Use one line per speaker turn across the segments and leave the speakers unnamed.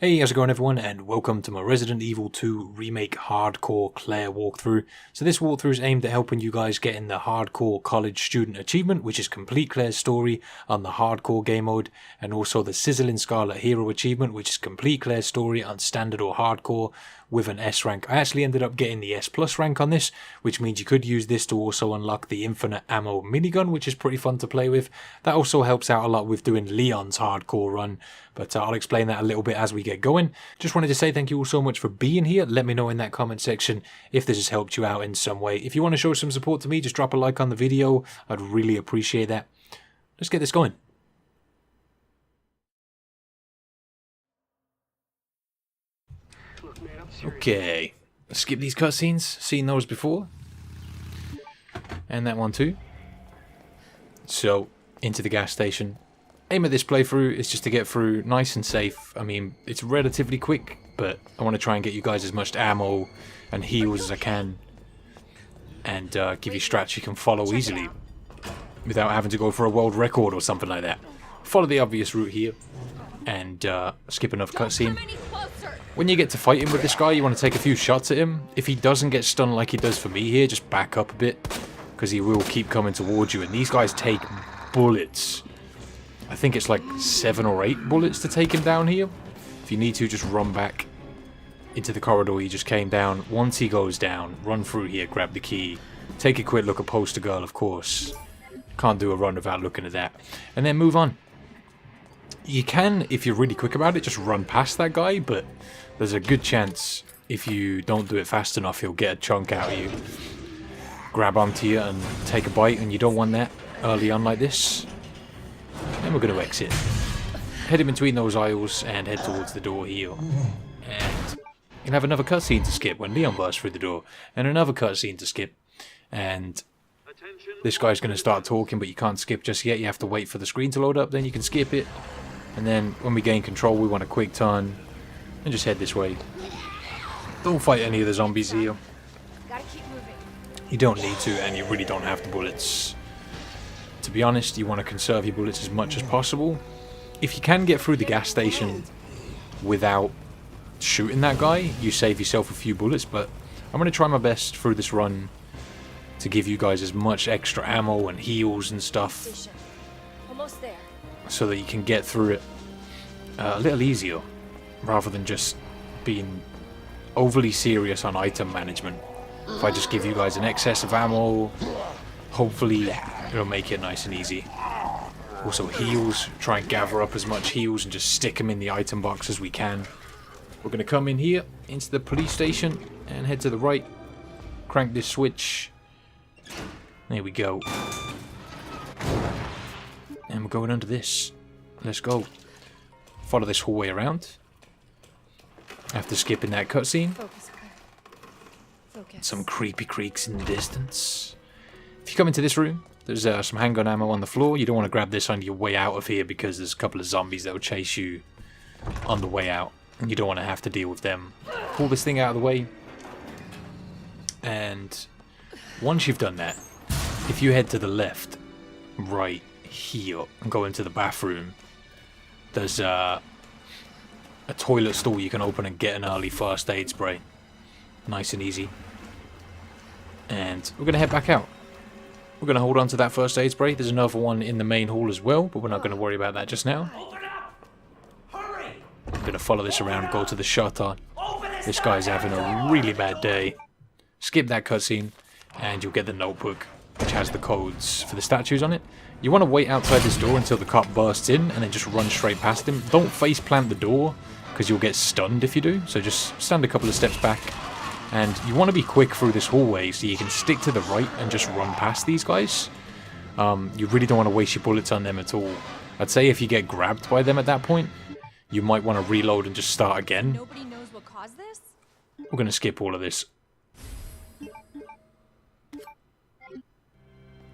Hey, how's it going everyone, and welcome to my Resident Evil 2 Remake Hardcore Claire walkthrough. So this walkthrough is aimed at helping you guys get in the Hardcore College Student Achievement, which is complete Claire's story on the Hardcore game mode, and also the Sizzling Scarlet Hero Achievement, which is complete Claire's story on Standard or Hardcore with an S rank. I actually ended up getting the S plus rank on this, which means you could use this to also unlock the infinite ammo minigun, which is pretty fun to play with. That also helps out a lot with doing Leon's hardcore run, but I'll explain that a little bit as we get going. Just wanted to say thank you all so much for being here. Let me know in that comment section if this has helped you out in some way. If you want to show some support to me, just drop a like on the video. I'd really appreciate that. Let's get this going. Okay, let's skip these cutscenes. Seen those before. And that one too. So, into the gas station. Aim of this playthrough is just to get through nice and safe. I mean, it's relatively quick, but I want to try and get you guys as much ammo and heals as I can. And give you strats you can follow easily without having to go for a world record or something like that. Follow the obvious route here and skip another cutscene. When you get to fighting with this guy, you want to take a few shots at him. If he doesn't get stunned like he does for me here, just back up a bit, because he will keep coming towards you. And these guys take bullets. I think it's like 7 or 8 bullets to take him down here. If you need to, just run back into the corridor he just came down. Once he goes down, run through here, grab the key. Take a quick look at Poster Girl, of course. Can't do a run without looking at that. And then move on. You can, if you're really quick about it, just run past that guy, but there's a good chance if you don't do it fast enough, he'll get a chunk out of you. Grab onto you and take a bite, and you don't want that early on like this. And we're going to exit. Head in between those aisles and head towards the door here. And you'll have another cutscene to skip when Leon bursts through the door. And another cutscene to skip. And this guy's going to start talking, but you can't skip just yet. You have to wait for the screen to load up, then you can skip it. And then when we gain control, we want a quick turn and just head this way. Don't fight any of the zombies here. You don't need to, and you really don't have the bullets. To be honest, you want to conserve your bullets as much as possible. If you can get through the gas station without shooting that guy, you save yourself a few bullets, but I'm going to try my best through this run to give you guys as much extra ammo and heals and stuff so that you can get through it a little easier rather than just being overly serious on item management. If I just give you guys an excess of ammo, hopefully it'll make it nice and easy. Also heals, try and gather up as much heals and just stick them in the item box as we can. We're going to come in here into the police station and head to the right. Crank this switch. There we go. And we're going under this. Let's go. Follow this hallway around. After skipping that cutscene. Some creepy creaks in the distance. If you come into this room, there's some handgun ammo on the floor. You don't want to grab this on your way out of here because there's a couple of zombies that will chase you on the way out. And you don't want to have to deal with them. Pull this thing out of the way. And once you've done that, if you head to the left, right here, and go into the bathroom, there's a toilet stall you can open and get an early first aid spray. Nice and easy. And we're going to head back out. We're going to hold on to that first aid spray. There's another one in the main hall as well, but we're not going to worry about that just now. I'm going to follow this around, go to the shutter. This guy's having a really bad day. Skip that cutscene, and you'll get the notebook, which has the codes for the statues on it. You want to wait outside this door until the cop bursts in, and then just run straight past him. Don't face plant the door, because you'll get stunned if you do. So just stand a couple of steps back. And you want to be quick through this hallway so you can stick to the right and just run past these guys. You really don't want to waste your bullets on them at all. I'd say if you get grabbed by them at that point, you might want to reload and just start again.
Nobody knows what caused this?
We're going to skip all of this.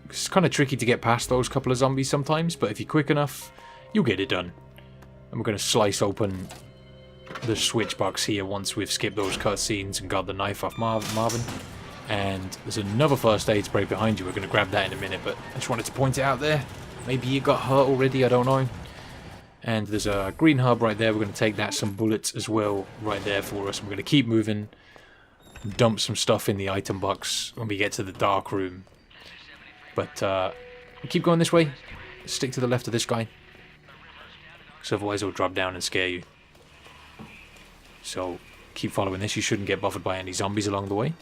It's kind of tricky to get past those couple of zombies sometimes, but if you're quick enough, you'll get it done. And we're going to slice open the switch box here once we've skipped those cutscenes and got the knife off Marvin. And there's another first aid spray behind you. We're going to grab that in a minute, but I just wanted to point it out there. Maybe you got hurt already, I don't know. And there's a green hub right there. We're going to take that, some bullets as well right there for us. We're going to keep moving, dump some stuff in the item box when we get to the dark room. But keep going this way. Stick to the left of this guy, because otherwise he'll drop down and scare you. So keep following this. You shouldn't get bothered by any zombies along the way.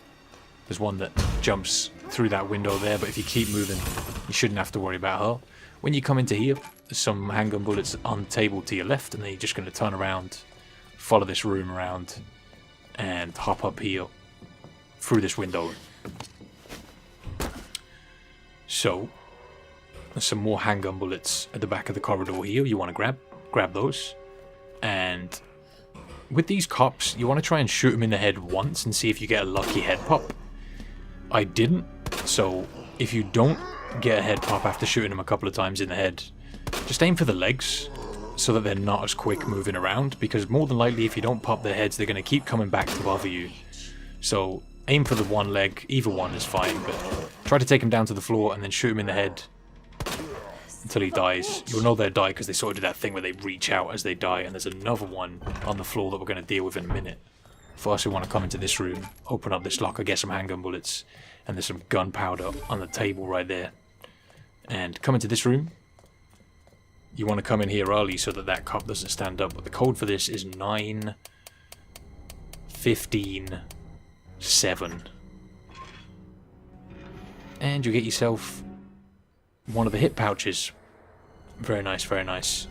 There's one that jumps through that window there, but if you keep moving, you shouldn't have to worry about her. When you come into here, there's some handgun bullets on the table to your left, and then you're just going to turn around, follow this room around, and hop up here through this window. So there's some more handgun bullets at the back of the corridor here. You want to grab those. And with these cops, you want to try and shoot them in the head once and see if you get a lucky head pop. I didn't, so if you don't get a head pop after shooting them a couple of times in the head, just aim for the legs so that they're not as quick moving around, because more than likely if you don't pop their heads, they're going to keep coming back to bother you. So aim for the one leg, either one is fine, but try to take him down to the floor and then shoot him in the head until he dies. You'll know they'll die because they sort of do that thing where they reach out as they die, and there's another one on the floor that we're going to deal with in a minute. First we want to come into this room, open up this locker, get some handgun bullets, and there's some gunpowder on the table right there. And come into this room. You want to come in here early so that that cop doesn't stand up, but the code for this is 9-15-7. And you get yourself one of the hip pouches. Very nice, very nice.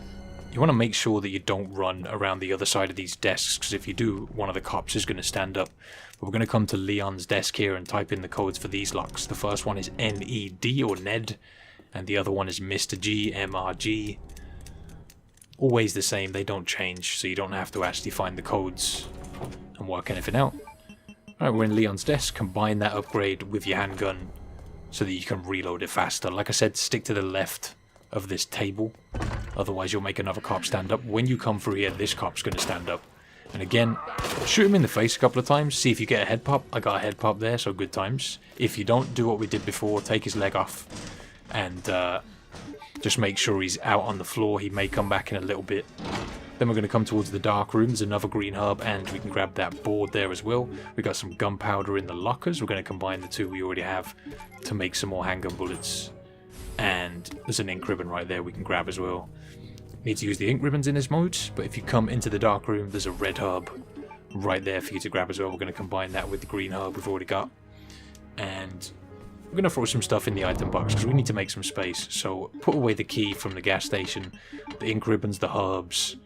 You want to make sure that you don't run around the other side of these desks, because if you do, one of the cops is going to stand up. But we're going to come to Leon's desk here and type in the codes for these locks. The first one is NED or Ned, and the other one is Mr. G, MRG. Always the same, they don't change, so you don't have to actually find the codes and work anything out. Alright, we're in Leon's desk. Combine that upgrade with your handgun so that you can reload it faster. Like I said, stick to the left of this table, otherwise you'll make another cop stand up. When you come through here, this cop's going to stand up. And again, shoot him in the face a couple of times, see if you get a head pop. I got a head pop there, so good times. If you don't, do what we did before, take his leg off and just make sure he's out on the floor. He may come back in a little bit. Then we're going to come towards the dark room. There's another green herb, and we can grab that board there as well. We got some gunpowder in the lockers. We're going to combine the two we already have to make some more handgun bullets. And there's an ink ribbon right there we can grab as well. Need to use the ink ribbons in this mode, but if you come into the dark room, there's a red herb right there for you to grab as well. We're going to combine that with the green herb we've already got. And we're going to throw some stuff in the item box because we need to make some space. So put away the key from the gas station, the ink ribbons, the herbs,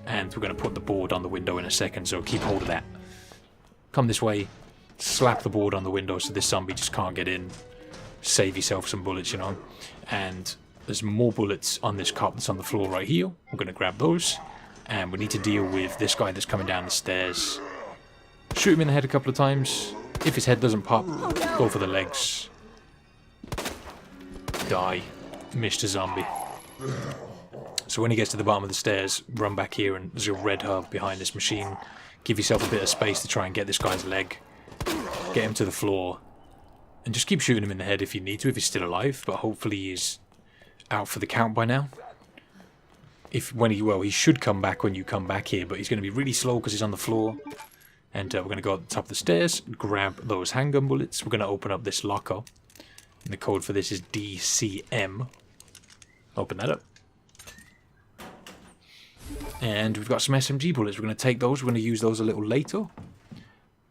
and we're going to put the board on the window in a second, so keep hold of that. Come this way, slap the board on the window so this zombie just can't get in. Save yourself some bullets, you know. And there's more bullets on this cop that's on the floor right here. We're going to grab those. And we need to deal with this guy that's coming down the stairs. Shoot him in the head a couple of times. If his head doesn't pop, go for the legs. Die. Mr. Zombie. So when he gets to the bottom of the stairs, run back here, and there's a red herb behind this machine. Give yourself a bit of space to try and get this guy's leg. Get him to the floor. And just keep shooting him in the head if you need to, if he's still alive. But hopefully he's out for the count by now. He should come back when you come back here, but he's going to be really slow because he's on the floor. And we're going to go up the top of the stairs, grab those handgun bullets. We're going to open up this locker. And the code for this is DCM. Open that up. And we've got some SMG bullets. We're going to take those. We're going to use those a little later.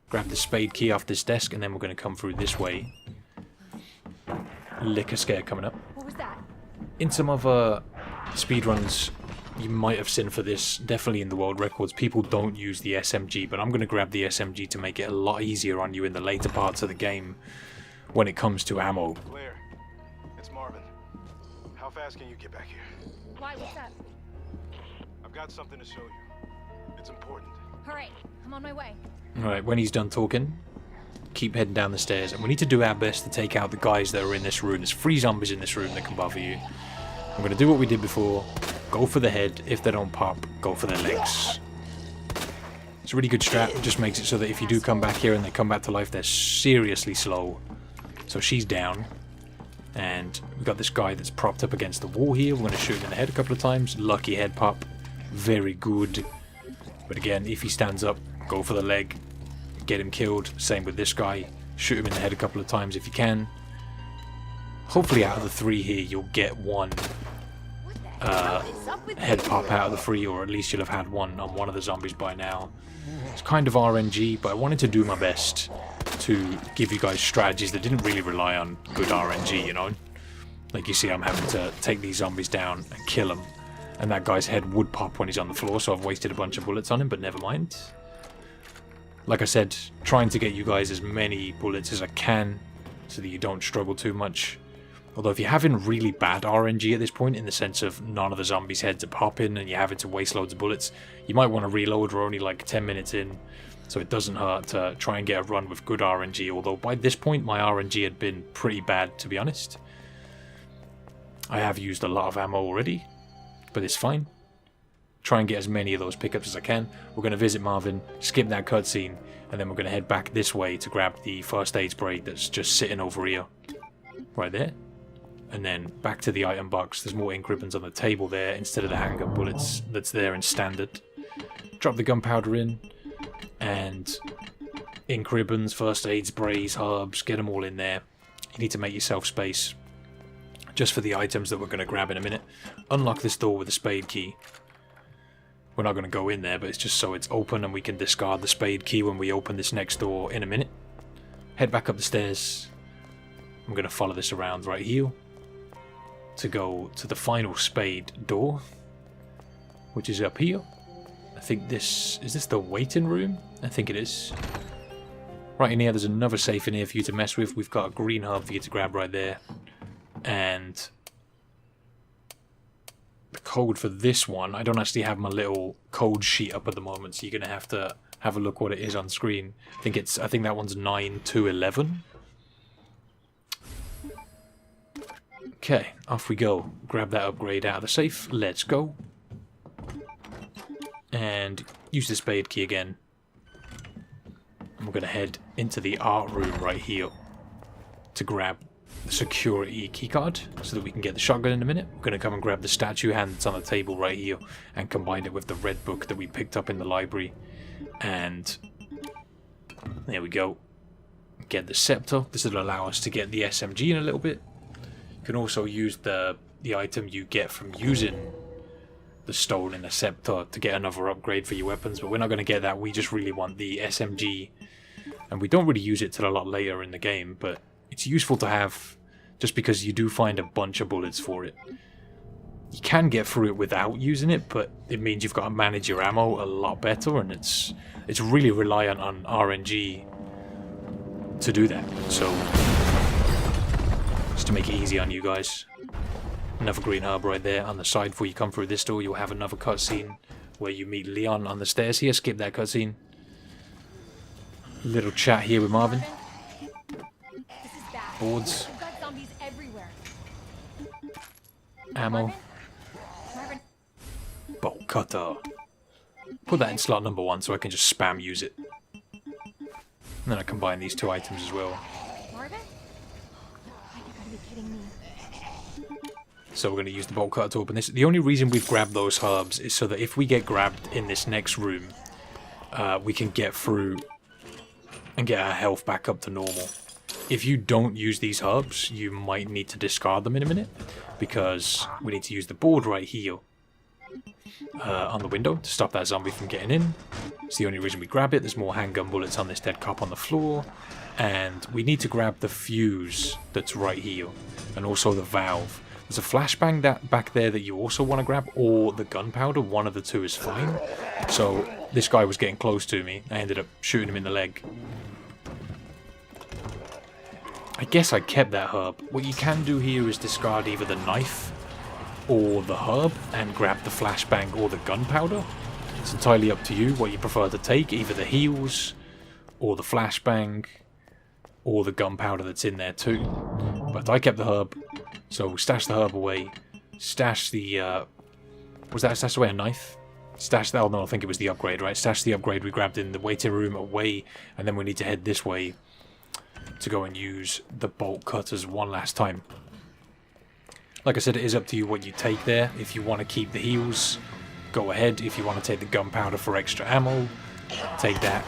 Grab the spade key off this desk, and then we're going to come through this way. Liquor scare coming up.
What was that?
In some other speedruns, you might have seen for this, definitely in the world records, people don't use the SMG, but I'm going to grab the SMG to make it a lot easier on you in the later parts of the game when it comes to ammo.
Claire, it's Marvin. How fast can you get back here?
Why? What's up?
I've got something to show you. It's important.
Alright, I'm on my way.
Alright, when he's done talking, keep heading down the stairs, and we need to do our best to take out the guys that are in this room. There's 3 zombies in this room that can bother you. I'm going to do what we did before. Go for the head. If they don't pop, go for their legs. It's a really good strat. It just makes it so that if you do come back here and they come back to life, they're seriously slow. So she's down. And we've got this guy that's propped up against the wall here. We're going to shoot him in the head a couple of times. Lucky head pop. very good. But again, if he stands up, go for the leg, get him killed. Same with this guy. Shoot him in the head a couple of times if you can. Hopefully out of the 3 here, you'll get one head pop out of the 3, or at least you'll have had one on one of the zombies by now. It's kind of RNG, but I wanted to do my best to give you guys strategies that didn't really rely on good RNG, you know? Like you see, I'm having to take these zombies down and kill them, and that guy's head would pop when he's on the floor, so I've wasted a bunch of bullets on him, but never mind. Like I said, trying to get you guys as many bullets as I can so that you don't struggle too much. Although if you're having really bad RNG at this point, in the sense of none of the zombies' heads are popping and you're having to waste loads of bullets, you might want to reload. We're only like 10 minutes in, so it doesn't hurt to try and get a run with good RNG. Although by this point my RNG had been pretty bad, to be honest. I have used a lot of ammo already, but it's fine. Try and get as many of those pickups as I can. We're going to visit Marvin, skip that cutscene, and then we're going to head back this way to grab the first aid spray that's just sitting over here. Right there. And then back to the item box. There's more ink ribbons on the table there instead of the handgun bullets that's there in standard. Drop the gunpowder in, and ink ribbons, first aid sprays, herbs, get them all in there. You need to make yourself space just for the items that we're going to grab in a minute. Unlock this door with a spade key. We're not going to go in there, but it's just so it's open and we can discard the spade key when we open this next door in a minute. Head back up the stairs. I'm going to follow this around right here to go to the final spade door, which is up here. I think this... is this the waiting room? I think it is. Right in here, there's another safe in here for you to mess with. We've got a green herb for you to grab right there. And the code for this one, I don't actually have my little code sheet up at the moment, so you're going to have a look what it is on screen. I think that one's 9211. Okay, off we go. Grab that upgrade out of the safe. Let's go. And use the spade key again. And we're going to head into the art room right here to grab the security keycard so that we can get the shotgun in a minute. We're going to come and grab the statue hand that's on the table right here and combine it with the red book that we picked up in the library. And there we go. Get the scepter. This will allow us to get the SMG in a little bit. You can also use the item you get from using the stone and the scepter to get another upgrade for your weapons, but we're not going to get that. We just really want the SMG, and we don't really use it till a lot later in the game, but it's useful to have just because you do find a bunch of bullets for it. You can get through it without using it, but it means you've got to manage your ammo a lot better, and it's really reliant on RNG to do that. So just to make it easy on you guys. Another green herb right there on the side. Before you come through this door, you'll have another cutscene where you meet Leon on the stairs here. Skip that cutscene. Little chat here with Marvin.
This is bad.
Boards.
We've got zombies everywhere.
Ammo.
Marvin,
Bolt cutter. Put that in slot number 1 so I can just spam use it. And then I combine these 2 items as well.
Marvin? You gotta be kidding me.
So we're going to use the bolt cutter to open this. The only reason we've grabbed those herbs is so that if we get grabbed in this next room, we can get through and get our health back up to normal. If you don't use these herbs, you might need to discard them in a minute, because we need to use the board right here on the window to stop that zombie from getting in. It's the only reason we grab it. There's more handgun bullets on this dead cop on the floor, and we need to grab the fuse that's right here, and also the valve. There's a flashbang back there that you also want to grab, or the gunpowder. One of the 2 is fine. So this guy was getting close to me. I ended up shooting him in the leg. I guess I kept that herb. What you can do here is discard either the knife or the herb and grab the flashbang or the gunpowder. It's entirely up to you what you prefer to take, either the heals or the flashbang or the gunpowder that's in there too. But I kept the herb, so stash the herb away, stash the, was that stash away a knife? Stash that, oh no, I think it was the upgrade, right? Stash the upgrade we grabbed in the waiting room away, and then we need to head this way to go and use the bolt cutters one last time. Like I said, it is up to you what you take there. If you want to keep the heals, go ahead. If you want to take the gunpowder for extra ammo, take that.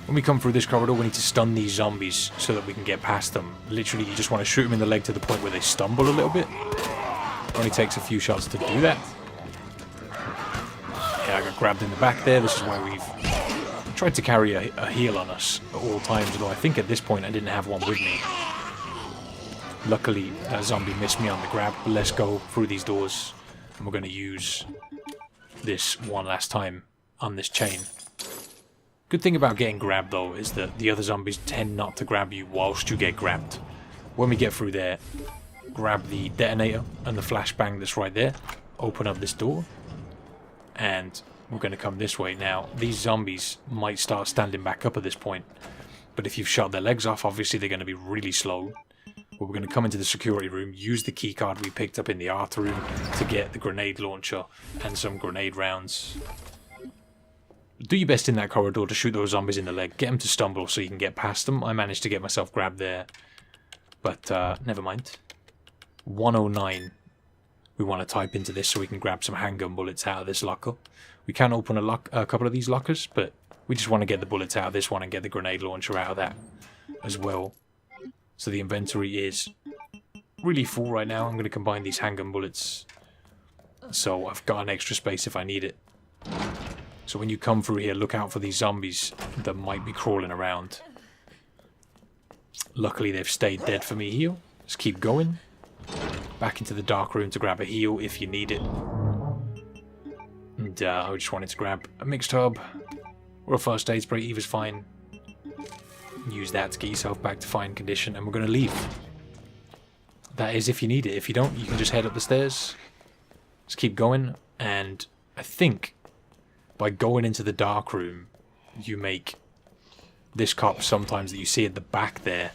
When we come through this corridor, we need to stun these zombies so that we can get past them. Literally, you just want to shoot them in the leg to the point where they stumble a little bit. It only takes a few shots to do that. Yeah, I got grabbed in the back there. This is why we've tried to carry a heal on us at all times, although I think at this point I didn't have one with me. Luckily, that zombie missed me on the grab. But let's go through these doors, and we're going to use this one last time on this chain. Good thing about getting grabbed, though, is that the other zombies tend not to grab you whilst you get grabbed. When we get through there, grab the detonator and the flashbang that's right there. Open up this door. And we're going to come this way. Now, these zombies might start standing back up at this point. But if you've shot their legs off, obviously they're going to be really slow. But we're going to come into the security room, use the keycard we picked up in the art room to get the grenade launcher and some grenade rounds. Do your best in that corridor to shoot those zombies in the leg. Get them to stumble so you can get past them. I managed to get myself grabbed there. But never mind. 109. We want to type into this so we can grab some handgun bullets out of this locker. We can open a couple of these lockers, but we just want to get the bullets out of this one and get the grenade launcher out of that as well. So the inventory is really full right now. I'm going to combine these handgun bullets so I've got an extra space if I need it. So when you come through here, look out for these zombies that might be crawling around. Luckily, they've stayed dead for me here. Let's keep going. Back into the dark room to grab a heal if you need it. And I just wanted to grab a mixed herb or a first aid spray. Either's fine. Use that to get yourself back to fine condition, and we're going to leave. That is if you need it. If you don't, you can just head up the stairs. Just keep going, and I think by going into the dark room, you make this cop sometimes that you see at the back there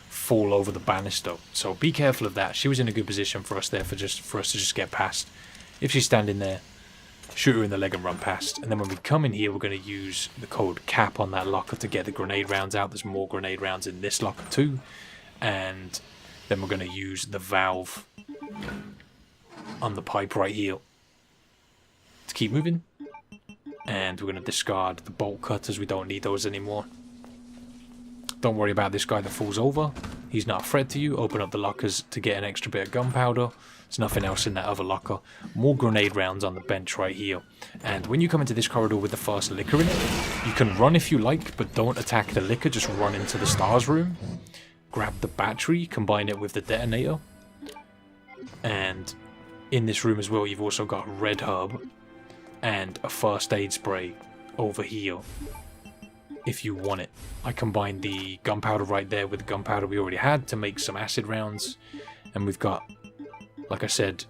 fall over the banister. So be careful of that. She was in a good position for us there for us to just get past. If she's standing there, shoot her in the leg and run past. And then when we come in here, we're going to use the code CAP on that locker to get the grenade rounds out. There's more grenade rounds in this locker too. And then we're going to use the valve on the pipe right here to keep moving. And we're going to discard the bolt cutters. We don't need those anymore. Don't worry about this guy that falls over. He's not a threat to you. Open up the lockers to get an extra bit of gunpowder. There's nothing else in that other locker. More grenade rounds on the bench right here. And when you come into this corridor with the first liquor in it, you can run if you like, but don't attack the liquor. Just run into the stars room. Grab the battery, combine it with the detonator. And in this room as well, you've also got red herb and a first aid spray over here if you want it. I combined the gunpowder right there with the gunpowder we already had to make some acid rounds, and we've got, like I said,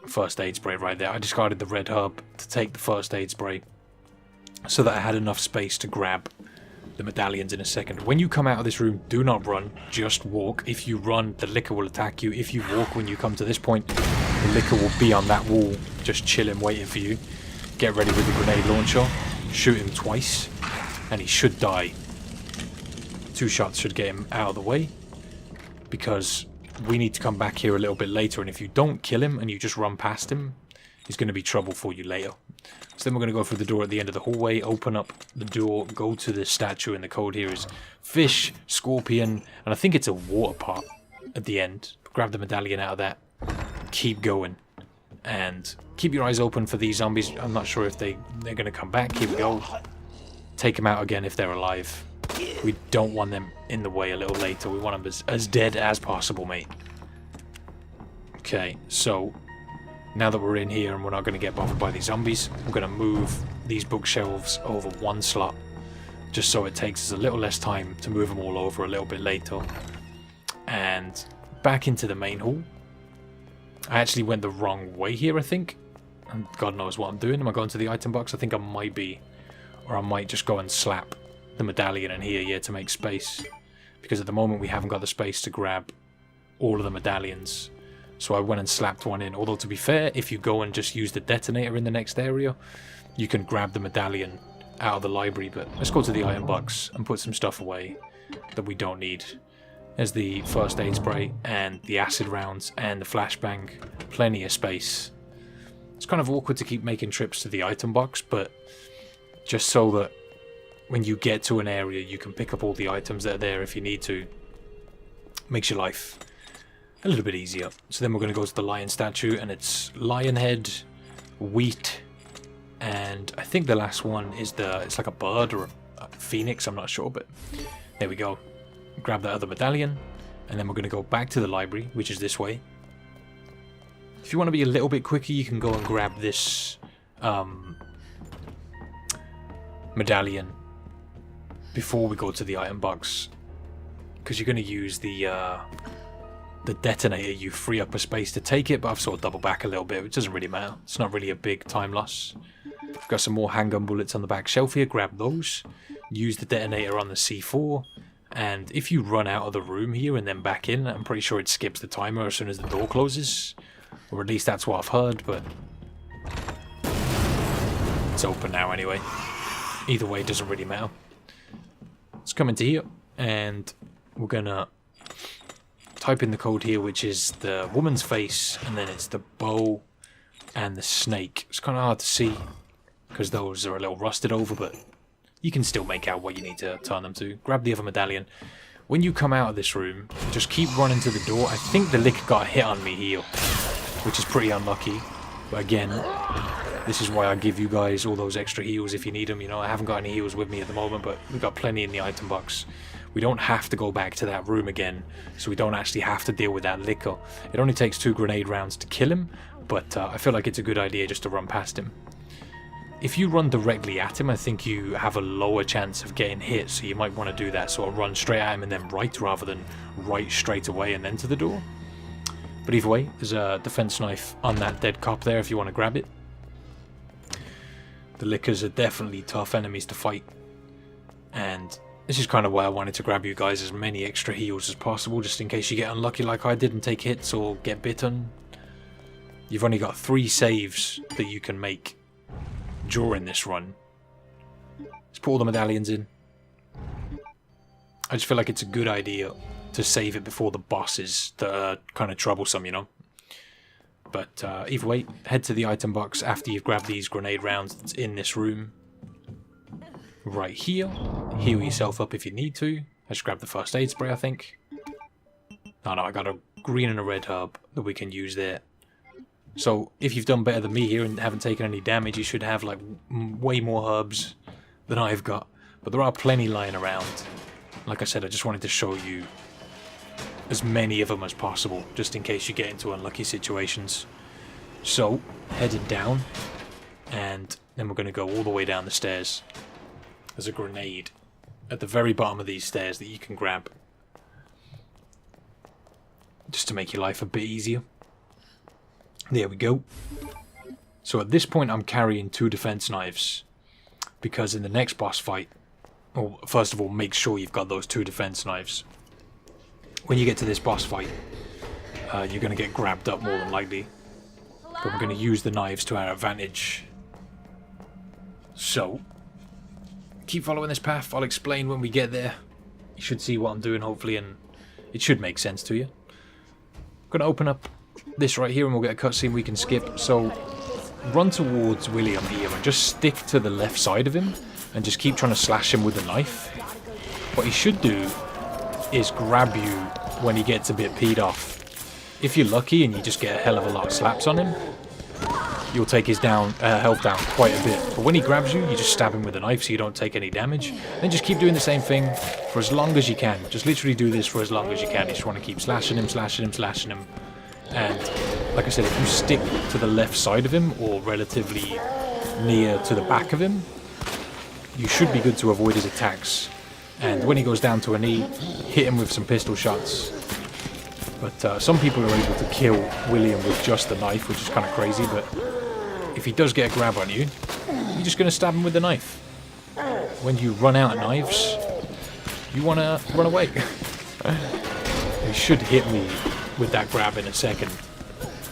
first aid spray right there. I discarded the red herb to take the first aid spray so that I had enough space to grab the medallions in a second. When you come out of this room, do not run, just walk. If you run, the liquor will attack you. If you walk when you come to this point, the liquor will be on that wall, just chilling, waiting for you. Get ready with the grenade launcher, shoot him twice, and he should die. 2 shots should get him out of the way, because we need to come back here a little bit later, and if you don't kill him and you just run past him, he's going to be trouble for you later. So then we're going to go through the door at the end of the hallway, open up the door, go to the statue, and the code here is fish, scorpion, and I think it's a water pot at the end. Grab the medallion out of that, keep going, and keep your eyes open for these zombies. I'm not sure if they're going to come back. Here we go. Take them out again if they're alive. We don't want them in the way a little later. We want them as dead as possible, mate. Okay, so now that we're in here and we're not going to get bothered by these zombies, I'm going to move these bookshelves over 1 slot, just so it takes us a little less time to move them all over a little bit later. And back into the main hall. I actually went the wrong way here, I think. And God knows what I'm doing. Am I going to the item box? I think I might be. Or I might just go and slap the medallion in here, yeah, to make space. Because at the moment we haven't got the space to grab all of the medallions. So I went and slapped one in. Although, to be fair, if you go and just use the detonator in the next area, you can grab the medallion out of the library. But let's go to the item box and put some stuff away that we don't need. There's the first aid spray and the acid rounds and the flashbang. Plenty of space. It's kind of awkward to keep making trips to the item box, but just so that when you get to an area you can pick up all the items that are there if you need to. Makes your life a little bit easier. So then we're going to go to the lion statue, and it's lion head, wheat, and I think the last one is it's like a bird or a phoenix, I'm not sure, but there we go. Grab that other medallion, and then we're going to go back to the library, which is this way. If you want to be a little bit quicker, you can go and grab this medallion before we go to the item box, because you're going to use the detonator. You free up a space to take it, but I've sort of doubled back a little bit. It doesn't really matter. It's not really a big time loss. Got some more handgun bullets on the back shelf here. Grab those. Use the detonator on the C4. And if you run out of the room here and then back in, I'm pretty sure it skips the timer as soon as the door closes. Or at least that's what I've heard, but it's open now anyway. Either way, it doesn't really matter. Let's come into here, and we're gonna type in the code here, which is the woman's face, and then it's the bow and the snake. It's kind of hard to see because those are a little rusted over, but you can still make out what you need to turn them to. Grab the other medallion. When you come out of this room, just keep running to the door. I think the lick got a hit on me here, which is pretty unlucky. But again, this is why I give you guys all those extra heals if you need them. You know, I haven't got any heals with me at the moment, but we've got plenty in the item box. We don't have to go back to that room again, so we don't actually have to deal with that licker. It only takes 2 grenade rounds to kill him, but I feel like it's a good idea just to run past him. If you run directly at him, I think you have a lower chance of getting hit, so you might want to do that. Sort of run straight at him and then right, rather than right straight away and then to the door. But either way, there's a defense knife on that dead cop there if you want to grab it. The lickers are definitely tough enemies to fight, and this is kind of why I wanted to grab you guys as many extra heals as possible, just in case you get unlucky like I did and take hits or get bitten. You've only got 3 saves that you can make during this run. Let's put all the medallions in. I just feel like it's a good idea to save it before the bosses that are kind of troublesome, you know. But either way, head to the item box after you've grabbed these grenade rounds that's in this room. Right here. Heal yourself up if you need to. Let's grab the first aid spray, I think. No, I got a green and a red herb that we can use there. So if you've done better than me here and haven't taken any damage, you should have like way more herbs than I've got. But there are plenty lying around. Like I said, I just wanted to show you as many of them as possible, just in case you get into unlucky situations. So, headed down, and then we're going to go all the way down the stairs. There's a grenade at the very bottom of these stairs that you can grab, just to make your life a bit easier. There we go. So at this point I'm carrying 2 defense knives, because in the next boss fight, well, first of all, make sure you've got those 2 defense knives. When you get to this boss fight, you're going to get grabbed up more than likely. But we're going to use the knives to our advantage. So, keep following this path. I'll explain when we get there. You should see what I'm doing, hopefully, and it should make sense to you. I'm going to open up this right here and we'll get a cutscene we can skip. So, run towards William here and just stick to the left side of him and just keep trying to slash him with the knife. What he should do is grab you when he gets a bit peed off. If you're lucky and you just get a hell of a lot of slaps on him, you'll take his health down quite a bit. But when he grabs you, you just stab him with a knife so you don't take any damage. Then just keep doing the same thing for as long as you can. Just literally do this for as long as you can. You just want to keep slashing him, slashing him, slashing him. And like I said, if you stick to the left side of him or relatively near to the back of him, you should be good to avoid his attacks. And when he goes down to a knee, hit him with some pistol shots. But some people are able to kill William with just the knife, which is kind of crazy. But if he does get a grab on you, you're just going to stab him with the knife. When you run out of knives, you want to run away. He should hit me with that grab in a second.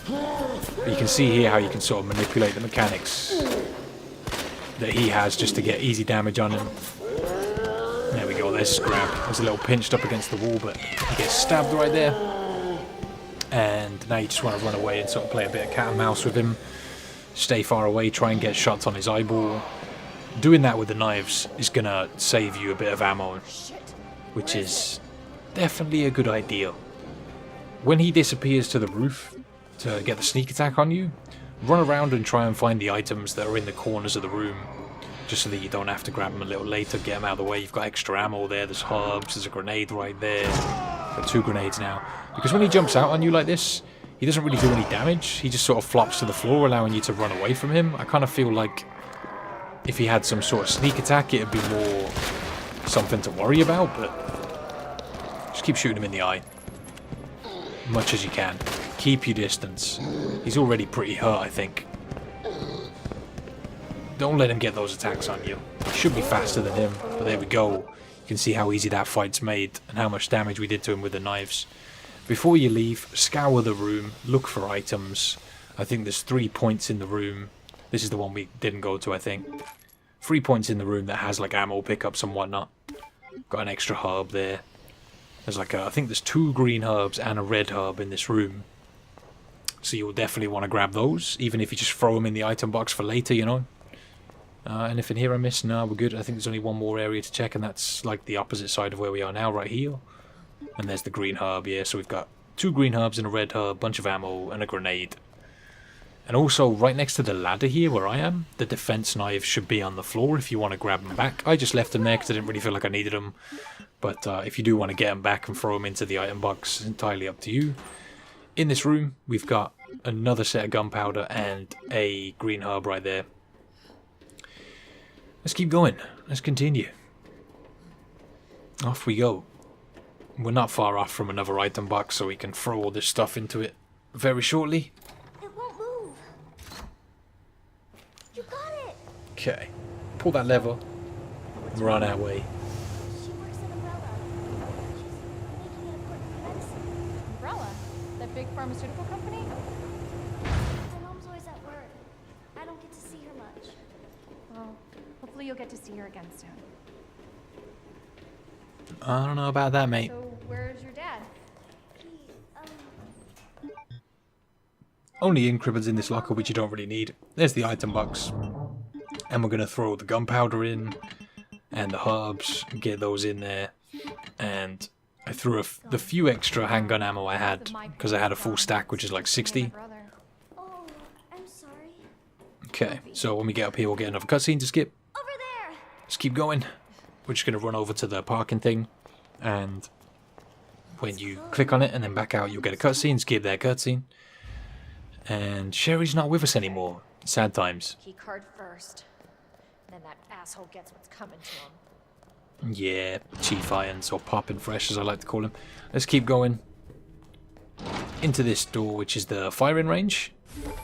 But you can see here how you can sort of manipulate the mechanics that he has just to get easy damage on him. There we go, there's his grab. He's a little pinched up against the wall, but he gets stabbed right there. And now you just want to run away and sort of play a bit of cat and mouse with him. stay far away, try and get shots on his eyeball. Doing that with the knives is gonna save you a bit of ammo, which is definitely a good idea. When he disappears to the roof to get the sneak attack on you, run around and try and find the items that are in the corners of the room, just so that you don't have to grab them a little later, get them out of the way. You've got extra ammo there, there's herbs, there's a grenade right there. Got 2 grenades now. Because when he jumps out on you like this, he doesn't really do any damage. He just sort of flops to the floor, allowing you to run away from him. I kind of feel like if he had some sort of sneak attack, it'd be more something to worry about, but just keep shooting him in the eye. Much as you can. Keep your distance. He's already pretty hurt, I think. Don't let him get those attacks on you. He should be faster than him, but there we go. You can see how easy that fight's made and how much damage we did to him with the knives. Before you leave, scour the room, look for items. I think there's 3 points in the room. This is the one we didn't go to, I think. 3 points in the room that has like ammo pickups and whatnot. Got an extra herb there. There's like I think there's 2 green herbs and a red herb in this room. So you'll definitely want to grab those, even if you just throw them in the item box for later, you know. Anything here I missed? No, we're good. I think there's only one more area to check, and that's like the opposite side of where we are now, right here. And there's the green herb, yeah. So we've got 2 green herbs and a red herb, bunch of ammo, and a grenade. And also, right next to the ladder here where I am, the defense knives should be on the floor if you want to grab them back. I just left them there because I didn't really feel like I needed them. But if you do want to get them back and throw them into the item box, it's entirely up to you. In this room, we've got another set of gunpowder and a green herb right there. Let's keep going. Let's continue. Off we go. We're not far off from another item box, so we can throw all this stuff into it very shortly.
It won't move. You got it.
Okay. Pull that lever. We're on our way.
She works at Umbrella. She's making an important medicine.
Umbrella? That big pharmaceutical company?
My mom's always at work. I don't get to see her much.
Well, hopefully you'll get to see her again soon.
I don't know about that, mate.
So, where's your dad?
He,
Only ink ribbons in this locker, which you don't really need. There's the item box. And we're going to throw the gunpowder in. And the herbs. Get those in there. And I threw the few extra handgun ammo I had. Because I had a full stack, which is like 60.
oh, I'm sorry.
Okay, so when we get up here, we'll get another cutscene to skip.
Over there.
Let's keep going. We're just going to run over to the parking thing. And when you click on it and then back out, you'll get a cutscene. Skip that cutscene. And Sherry's not with us anymore. Sad times.
Key card first. Then that asshole gets what's coming to him.
Yeah, Chief Irons, or Poppin' Fresh as I like to call him. Let's keep going into this door, which is the firing range.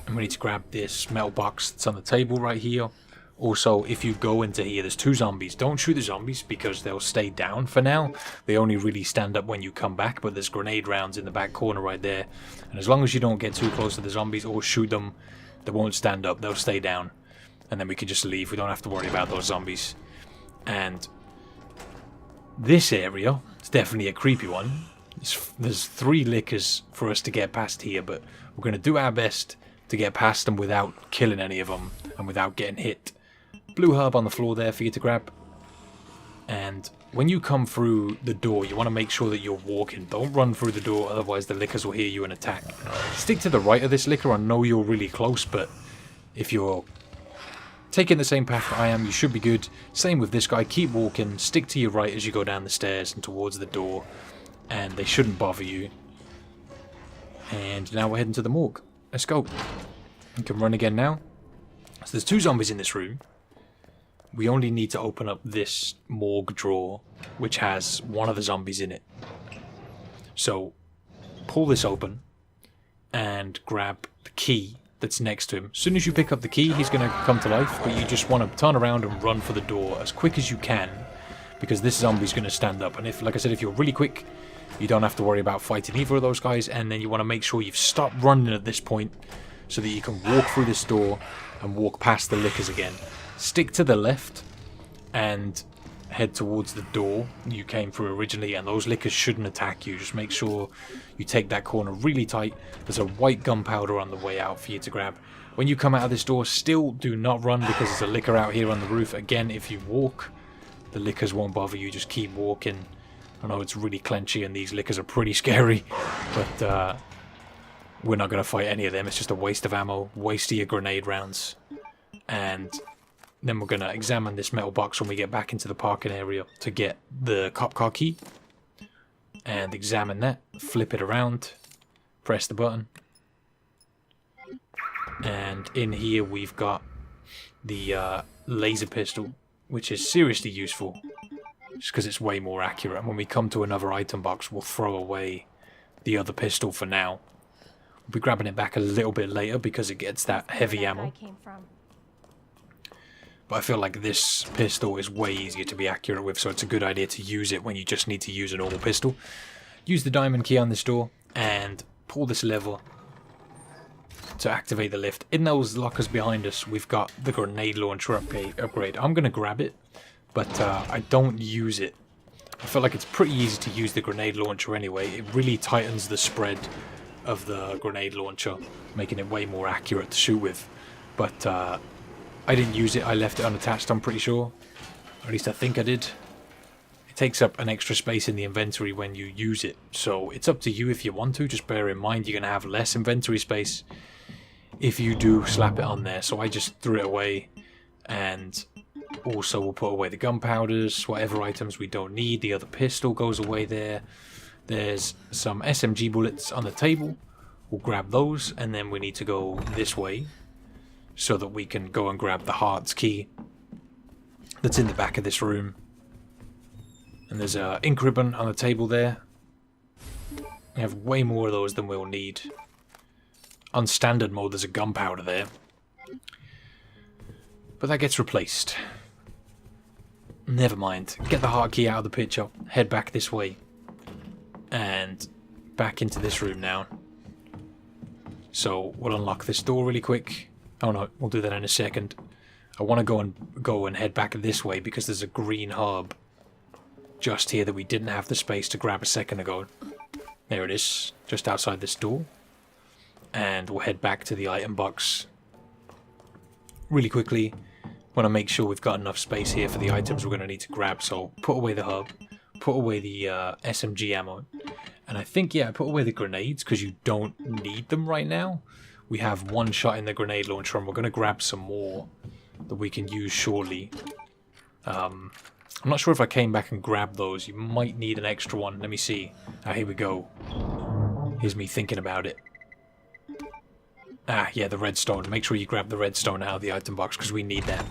And we need to grab this metal box that's on the table right here. Also, if you go into here, there's 2 zombies. Don't shoot the zombies because they'll stay down for now. They only really stand up when you come back, but there's grenade rounds in the back corner right there. And as long as you don't get too close to the zombies or shoot them, they won't stand up. They'll stay down. And then we can just leave. We don't have to worry about those zombies. And this area is definitely a creepy one. There's 3 lickers for us to get past here, but we're going to do our best to get past them without killing any of them and without getting hit. Blue herb on the floor there for you to grab. And when you come through the door, you want to make sure that you're walking. Don't run through the door, otherwise the lickers will hear you and attack. Stick to the right of this licker. I know you're really close, but if you're taking the same path that I am, you should be good. Same with this guy. Keep walking. Stick to your right as you go down the stairs and towards the door. And they shouldn't bother you. And now we're heading to the morgue. Let's go. You can run again now. So there's 2 zombies in this room. We only need to open up this morgue drawer, which has one of the zombies in it. So pull this open and grab the key that's next to him. As soon as you pick up the key, he's going to come to life, but you just want to turn around and run for the door as quick as you can, because this zombie's going to stand up. And if, like I said, if you're really quick, you don't have to worry about fighting either of those guys. And then you want to make sure you've stopped running at this point so that you can walk through this door and walk past the lickers again. Stick to the left and head towards the door you came through originally, and those lickers shouldn't attack you. Just make sure you take that corner really tight. There's a white gunpowder on the way out for you to grab. When you come out of this door, still do not run because there's a licker out here on the roof. Again, if you walk, the lickers won't bother you. Just keep walking. I know it's really clenchy and these lickers are pretty scary, but we're not going to fight any of them. It's just a waste of ammo, waste of your grenade rounds. And then we're going to examine this metal box when we get back into the parking area to get the cop car key. And examine that, flip it around, press the button. And in here we've got the laser pistol, which is seriously useful, just because it's way more accurate. And when we come to another item box, we'll throw away the other pistol for now. We'll be grabbing it back a little bit later because it gets that heavy ammo. But I feel like this pistol is way easier to be accurate with, so it's a good idea to use it when you just need to use a normal pistol. Use the diamond key on this door and pull this lever to activate the lift. In those lockers behind us, we've got the grenade launcher upgrade. I'm going to grab it, but I don't use it. I feel like it's pretty easy to use the grenade launcher anyway. It really tightens the spread of the grenade launcher, making it way more accurate to shoot with. But I didn't use it. I left it unattached, I'm pretty sure. Or at least I think I did. It takes up an extra space in the inventory when you use it, so it's up to you if you want to. Just bear in mind you're going to have less inventory space if you do slap it on there. So I just threw it away, and also we'll put away the gunpowders, whatever items we don't need. The other pistol goes away there. There's some SMG bullets on the table. We'll grab those, and then we need to go this way so that we can go and grab the heart's key that's in the back of this room. And there's an ink ribbon on the table there. We have way more of those than we'll need. On standard mode, there's a gunpowder there. But that gets replaced. Never mind. Get the heart key out of the picture. Head back this way. And back into this room now. So we'll unlock this door really quick. Oh no, we'll do that in a second. I want to go and head back this way because there's a green herb just here that we didn't have the space to grab a second ago. There it is, just outside this door. And we'll head back to the item box really quickly. Want to make sure we've got enough space here for the items we're going to need to grab. So put away the herb, put away the SMG ammo, and I think, yeah, I put away the grenades because you don't need them right now. We have one shot in the grenade launcher, and we're going to grab some more that we can use shortly. I'm not sure if I came back and grabbed those. You might need an extra one. Let me see. Ah, here we go. Here's me thinking about it. Ah, yeah, the redstone. Make sure you grab the redstone out of the item box because we need that.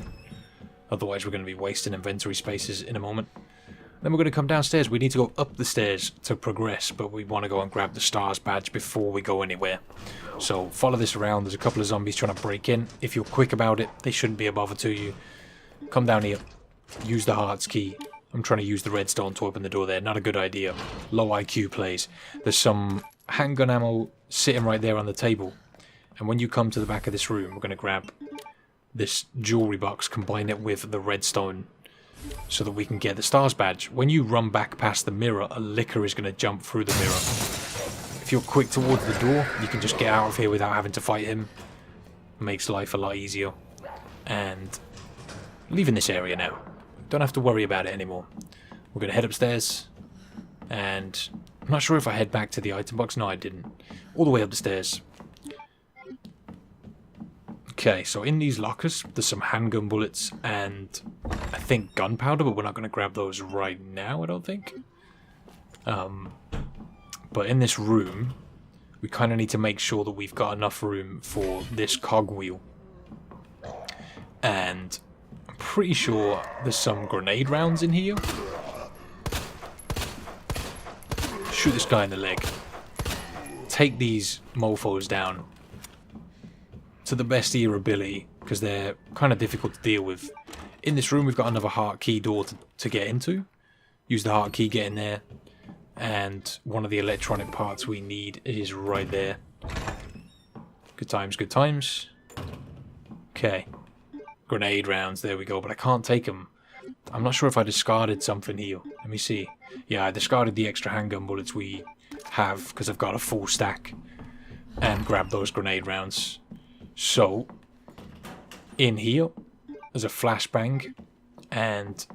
Otherwise, we're going to be wasting inventory spaces in a moment. Then we're going to come downstairs. We need to go up the stairs to progress, but we want to go and grab the stars badge before we go anywhere. So follow this around. There's a couple of zombies trying to break in. If you're quick about it, they shouldn't be a bother to you. Come down here. Use the heart's key. I'm trying to use the redstone to open the door there. Not a good idea. Low IQ plays. There's some handgun ammo sitting right there on the table. And when you come to the back of this room, we're going to grab this jewelry box, combine it with the redstone so that we can get the stars badge. When you run back past the mirror, a licker is going to jump through the mirror. If you're quick towards the door, you can just get out of here without having to fight him. Makes life a lot easier. And leaving this area now. Don't have to worry about it anymore. We're going to head upstairs. And I'm not sure if I head back to the item box. No, I didn't. All the way up the stairs. Okay, so in these lockers, there's some handgun bullets and I think gunpowder, but we're not going to grab those right now, I don't think. But in this room, we kind of need to make sure that we've got enough room for this cogwheel. And I'm pretty sure there's some grenade rounds in here. Shoot this guy in the leg. Take these mofos down to the best of your ability, because they're kind of difficult to deal with. In this room, we've got another heart key door to get into. Use the heart key, get in there. And one of the electronic parts we need is right there. Good times, good times. Okay. Grenade rounds, there we go, but I can't take them. I'm not sure if I discarded something here. Let me see. Yeah, I discarded the extra handgun bullets we have, because I've got a full stack. And grabbed those grenade rounds. So, in here, there's a flashbang, and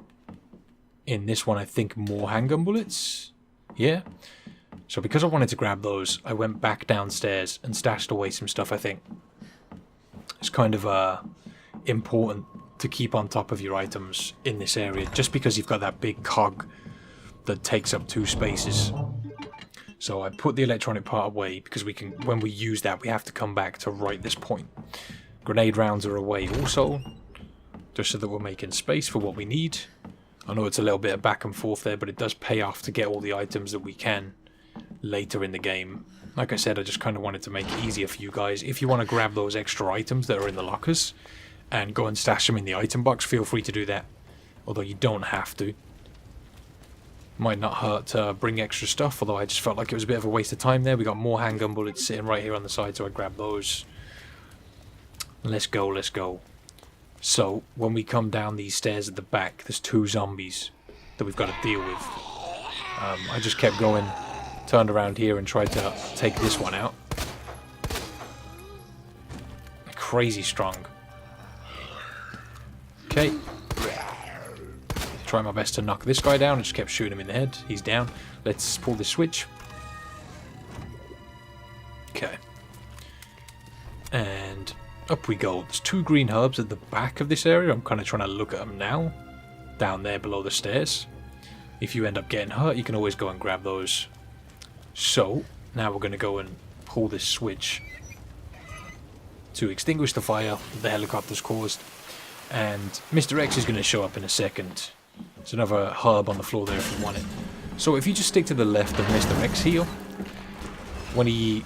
in this one I think more handgun bullets. Yeah. So because I wanted to grab those, I went back downstairs and stashed away some stuff, I think. It's kind of important to keep on top of your items in this area, just because you've got that big cog that takes up 2 spaces. So I put the electronic part away because we can, when we use that, we have to come back to right this point. Grenade rounds are away also, just so that we're making space for what we need. I know it's a little bit of back and forth there, but it does pay off to get all the items that we can later in the game. Like I said, I just kind of wanted to make it easier for you guys. If you want to grab those extra items that are in the lockers and go and stash them in the item box, feel free to do that. Although you don't have to. Might not hurt to bring extra stuff, although I just felt like it was a bit of a waste of time there. We got more handgun bullets sitting right here on the side, so I grabbed those. Let's go, let's go. So, when we come down these stairs at the back, there's 2 zombies that we've got to deal with. I just kept going, turned around here and tried to take this one out. Crazy strong. Okay. Try my best to knock this guy down. I just kept shooting him in the head. He's down. Let's pull this switch. Okay. And up we go. There's 2 green herbs at the back of this area. I'm kind of trying to look at them now. Down there below the stairs. If you end up getting hurt, you can always go and grab those. So, now we're going to go and pull this switch to extinguish the fire that the helicopter's caused. And Mr. X is going to show up in a second. There's another herb on the floor there if you want it. So if you just stick to the left of Mr. X here, when he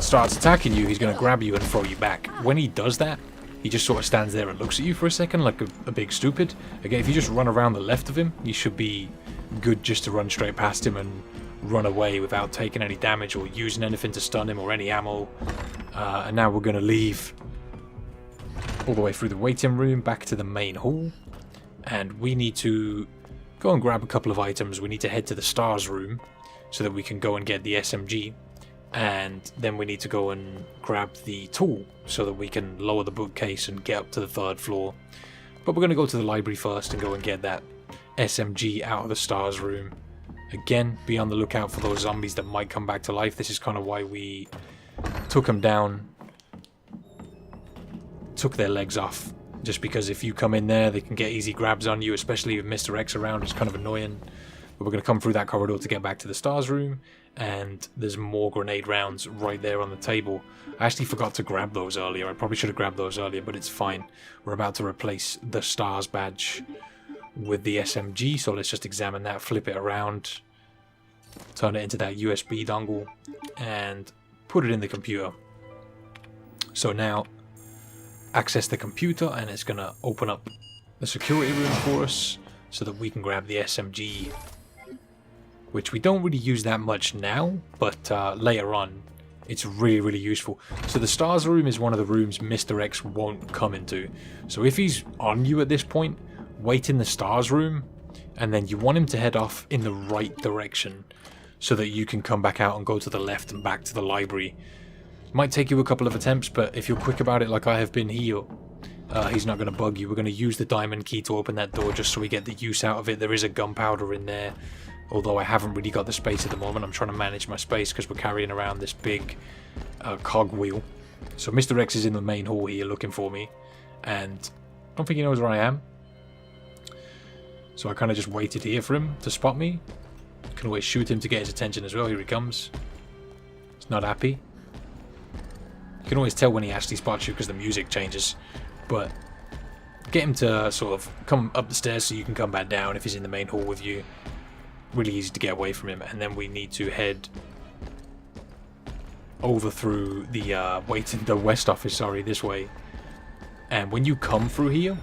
starts attacking you, he's going to grab you and throw you back. When he does that, he just sort of stands there and looks at you for a second like a big stupid. Again, if you just run around the left of him, you should be good just to run straight past him and run away without taking any damage or using anything to stun him or any ammo. And now we're going to leave all the way through the waiting room back to the main hall. And we need to go and grab a couple of items. We need to head to the stars room so that we can go and get the SMG. And then we need to go and grab the tool so that we can lower the bookcase and get up to the 3rd floor. But we're going to go to the library first and go and get that SMG out of the stars room. Again, be on the lookout for those zombies that might come back to life. This is kind of why we took them down, took their legs off. Just because if you come in there, they can get easy grabs on you, especially with Mr. X around. It's kind of annoying. But we're going to come through that corridor to get back to the stars room. And there's more grenade rounds right there on the table. I actually forgot to grab those earlier. I probably should have grabbed those earlier, but it's fine. We're about to replace the stars badge with the SMG. So let's just examine that, flip it around, turn it into that USB dongle, and put it in the computer. So now, access the computer, and it's going to open up the security room for us so that we can grab the SMG, which we don't really use that much now, but later on it's really, really useful. So the stars room is one of the rooms Mr. X won't come into. So if he's on you at this point, wait in the stars room, and then you want him to head off in the right direction so that you can come back out and go to the left and back to the library. Might take you a couple of attempts, but if you're quick about it like I have been here, he's not going to bug you. We're going to use the diamond key to open that door just so we get the use out of it. There is a gunpowder in there, although I haven't really got the space at the moment. I'm trying to manage my space because we're carrying around this big cog wheel. So Mr. X is in the main hall here looking for me, and I don't think he knows where I am. So I kind of just waited here for him to spot me. Can always shoot him to get his attention as well. Here he comes. He's not happy. You can always tell when he actually spots you because the music changes. But get him to sort of come up the stairs so you can come back down if he's in the main hall with you. Really easy to get away from him. And then we need to head over through the west office, sorry, this way. And when you come through here,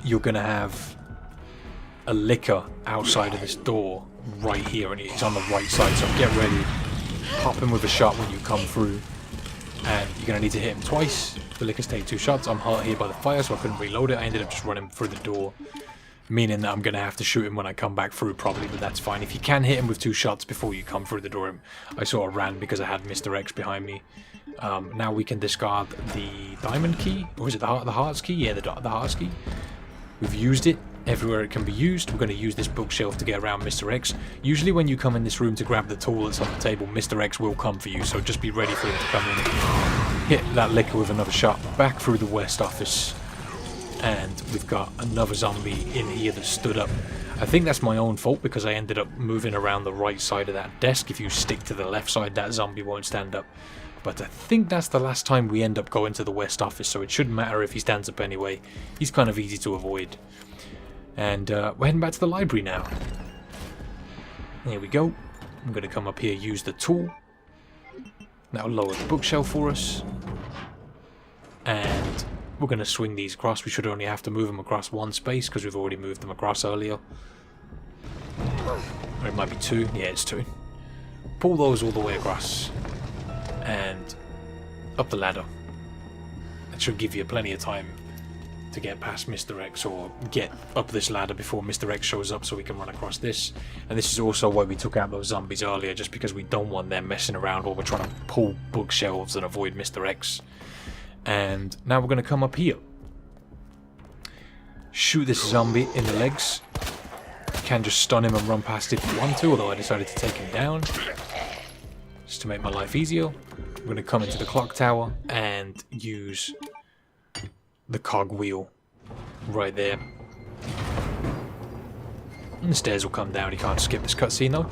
you're going to have a licker outside of this door right here, and it's on the right side, so get ready. Pop him with a shot when you come through, and you're going to need to hit him twice. The lickers take 2 shots. I'm hurt here by the fire, so I couldn't reload it. I ended up just running through the door, meaning that I'm going to have to shoot him when I come back through probably, but that's fine. If you can hit him with 2 shots before you come through the door, I sort of ran because I had Mr. X behind me. Now we can discard the diamond key, or is it the hearts key? Yeah, the hearts key. We've used it everywhere it can be used. We're going to use this bookshelf to get around Mr. X. Usually when you come in this room to grab the tool that's on the table, Mr. X will come for you, so just be ready for him to come in. Hit that liquor with another shot, back through the west office. And we've got another zombie in here that stood up. I think that's my own fault because I ended up moving around the right side of that desk. If you stick to the left side, that zombie won't stand up. But I think that's the last time we end up going to the west office, so it shouldn't matter if he stands up anyway. He's kind of easy to avoid. And we're heading back to the library now. Here we go. I'm going to come up here, use the tool. That'll lower the bookshelf for us. And we're going to swing these across. We should only have to move them across one space because we've already moved them across earlier. Or it might be two. Yeah, it's two. Pull those all the way across. And up the ladder. That should give you plenty of time to get past Mr. X or get up this ladder before Mr. X shows up so we can run across this. And this is also why we took out those zombies earlier, just because we don't want them messing around while we're trying to pull bookshelves and avoid Mr. X. And now we're going to come up here. Shoot this zombie in the legs. You can just stun him and run past if you want to, although I decided to take him down just to make my life easier. I'm going to come into the clock tower and use the cog wheel right there. And the stairs will come down. You can't skip this cutscene though.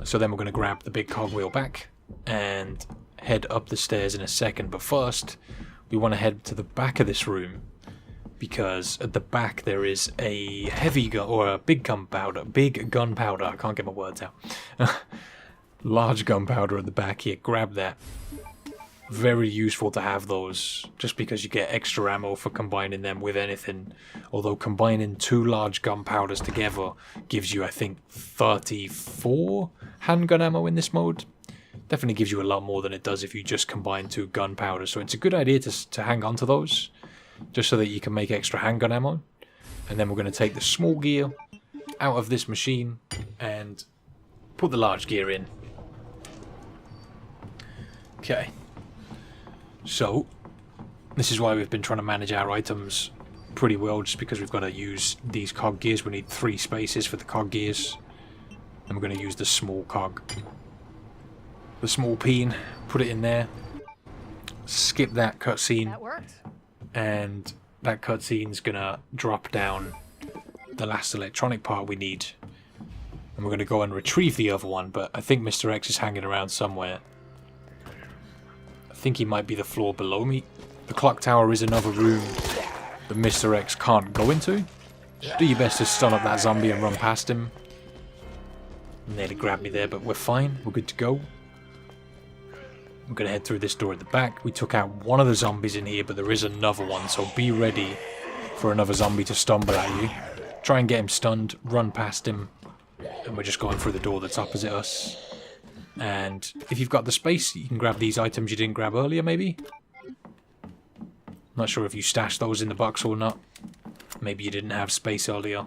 So then we're going to grab the big cog wheel back and head up the stairs in a second. But first, we want to head to the back of this room because at the back there is a heavy gun or a big gunpowder. I can't get my words out. Large gunpowder at the back here. Grab that. Very useful to have those, just because you get extra ammo for combining them with anything. Although combining two large gunpowders together gives you, I think, 34 handgun ammo in this mode. Definitely gives you a lot more than it does if you just combine two gunpowders. So it's a good idea to hang on to those, just so that you can make extra handgun ammo. And then we're going to take the small gear out of this machine and put the large gear in. Okay. So, this is why we've been trying to manage our items pretty well, just because we've got to use these cog gears. We need 3 spaces for the cog gears. And we're going to use the small cog. The small peen, put it in there. Skip that cutscene.
That worked.
And that cutscene's going to drop down the last electronic part we need. And we're going to go and retrieve the other one, but I think Mr. X is hanging around somewhere. I think he might be the floor below me. The clock tower is another room that Mr. X can't go into. Do your best to stun up that zombie and run past him. Nearly grabbed me there, but we're fine. We're good to go. I'm going to head through this door at the back. We took out one of the zombies in here, but there is another one, so be ready for another zombie to stumble at you. Try and get him stunned, run past him, and we're just going through the door that's opposite us. And if you've got the space, you can grab these items you didn't grab earlier, maybe? Not sure if you stashed those in the box or not. Maybe you didn't have space earlier.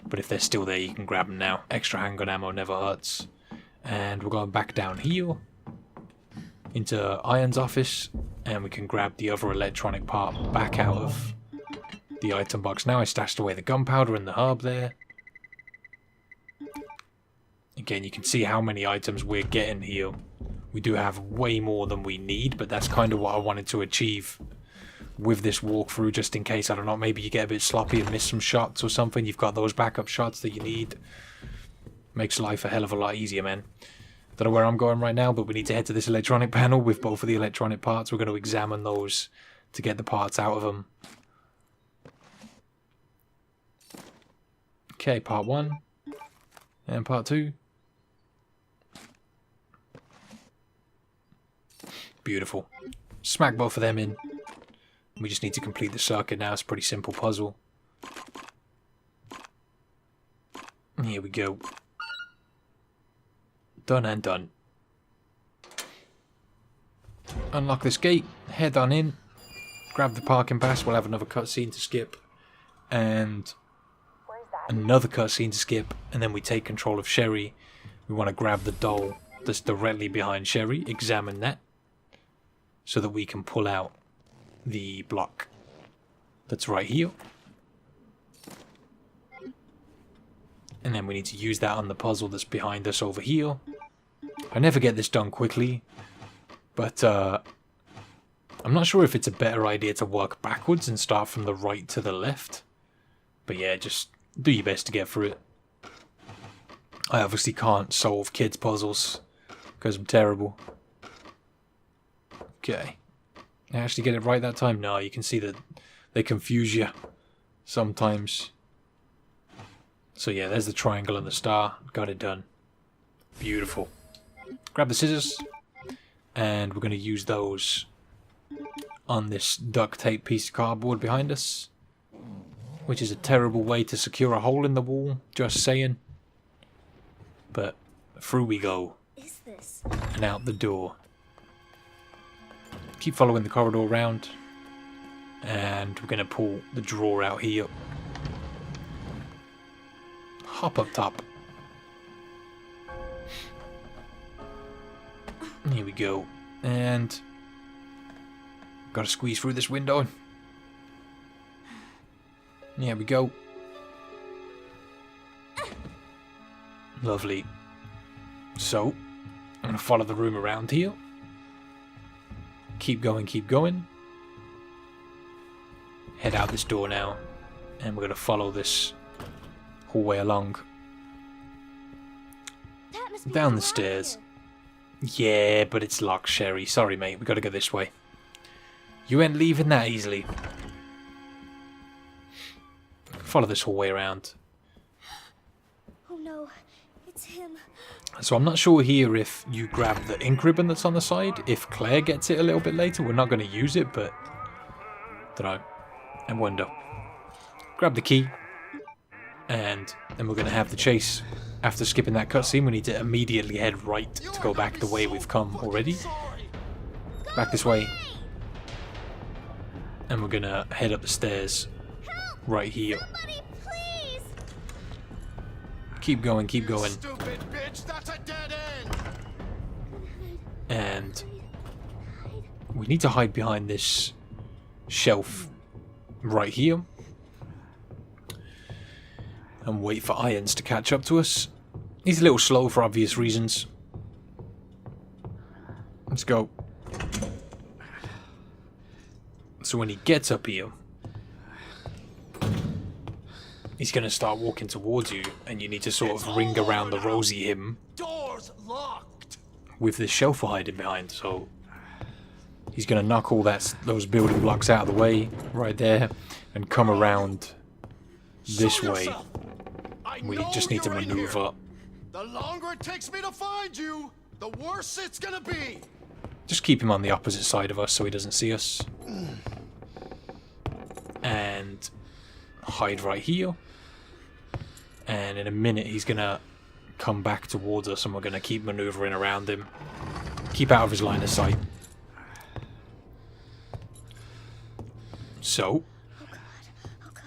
But if they're still there, you can grab them now. Extra handgun ammo never hurts. And we're going back down here into Iron's office, and we can grab the other electronic part back out of the item box. Now I stashed away the gunpowder and the herb there. Again, you can see how many items we're getting here. We do have way more than we need, but that's kind of what I wanted to achieve with this walkthrough, just in case, I don't know, maybe you get a bit sloppy and miss some shots or something. You've got those backup shots that you need. Makes life a hell of a lot easier, man. Don't know where I'm going right now, but we need to head to this electronic panel with both of the electronic parts. We're going to examine those to get the parts out of them. Okay, part 1 and part 2. Beautiful. Smack both of them in. We just need to complete the circuit now. It's a pretty simple puzzle. Here we go. Done and done. Unlock this gate. Head on in. Grab the parking pass. We'll have another cutscene to skip. And another cutscene to skip. And then we take control of Sherry. We want to grab the doll that's directly behind Sherry. Examine that so that we can pull out the block that's right here. And then we need to use that on the puzzle that's behind us over here. I never get this done quickly, but I'm not sure if it's a better idea to work backwards and start from the right to the left. But yeah, just do your best to get through it. I obviously can't solve kids' puzzles because I'm terrible. Okay. I actually get it right that time? No, you can see that they confuse you sometimes. So yeah, there's the triangle and the star. Got it done. Beautiful. Grab the scissors. And we're going to use those on this duct tape piece of cardboard behind us. Which is a terrible way to secure a hole in the wall. Just saying. But through we go.
Is this?
And out the door. Keep following the corridor round. And we're going to pull the drawer out here. Hop up top. Here we go. And gotta squeeze through this window. There we go. Lovely. So, I'm gonna follow the room around here. Keep going, keep going. Head out this door now. And we're gonna follow this hallway along.
That must be
Down the
around
stairs.
here.
Yeah, but it's locked, Sherry. Sorry, mate. We gotta go this way. You ain't leaving that easily. Follow this hallway around.
Oh no, it's him.
So I'm not sure here if you grab the ink ribbon that's on the side. If Claire gets it a little bit later, we're not going to use it, but don't know. I wonder. Grab the key. And then we're going to have the chase. After skipping that cutscene, we need to immediately head right to go back the way we've come already. Back this way. And we're going to head up the stairs right here.
Somebody, please!
Keep going, keep going.
Stupid bitch, that's a dead end.
And we need to hide behind this shelf right here. And wait for Irons to catch up to us. He's a little slow for obvious reasons. Let's go. So when he gets up here, he's going to start walking towards you, and you need to sort of ring around the rosy him
Door's locked.
with this shelf we're hiding behind. So he's going to knock all those building blocks out of the way right there and come around this
Show
way.
yourself. I
We
know
just need to
you're in
maneuver.
here. The longer it takes me to find you, the worse it's gonna be.
Just keep him on the opposite side of us so he doesn't see us. And hide right here. And in a minute he's going to come back towards us, and we're going to keep maneuvering around him. Keep out of his line of sight. So.
Oh god.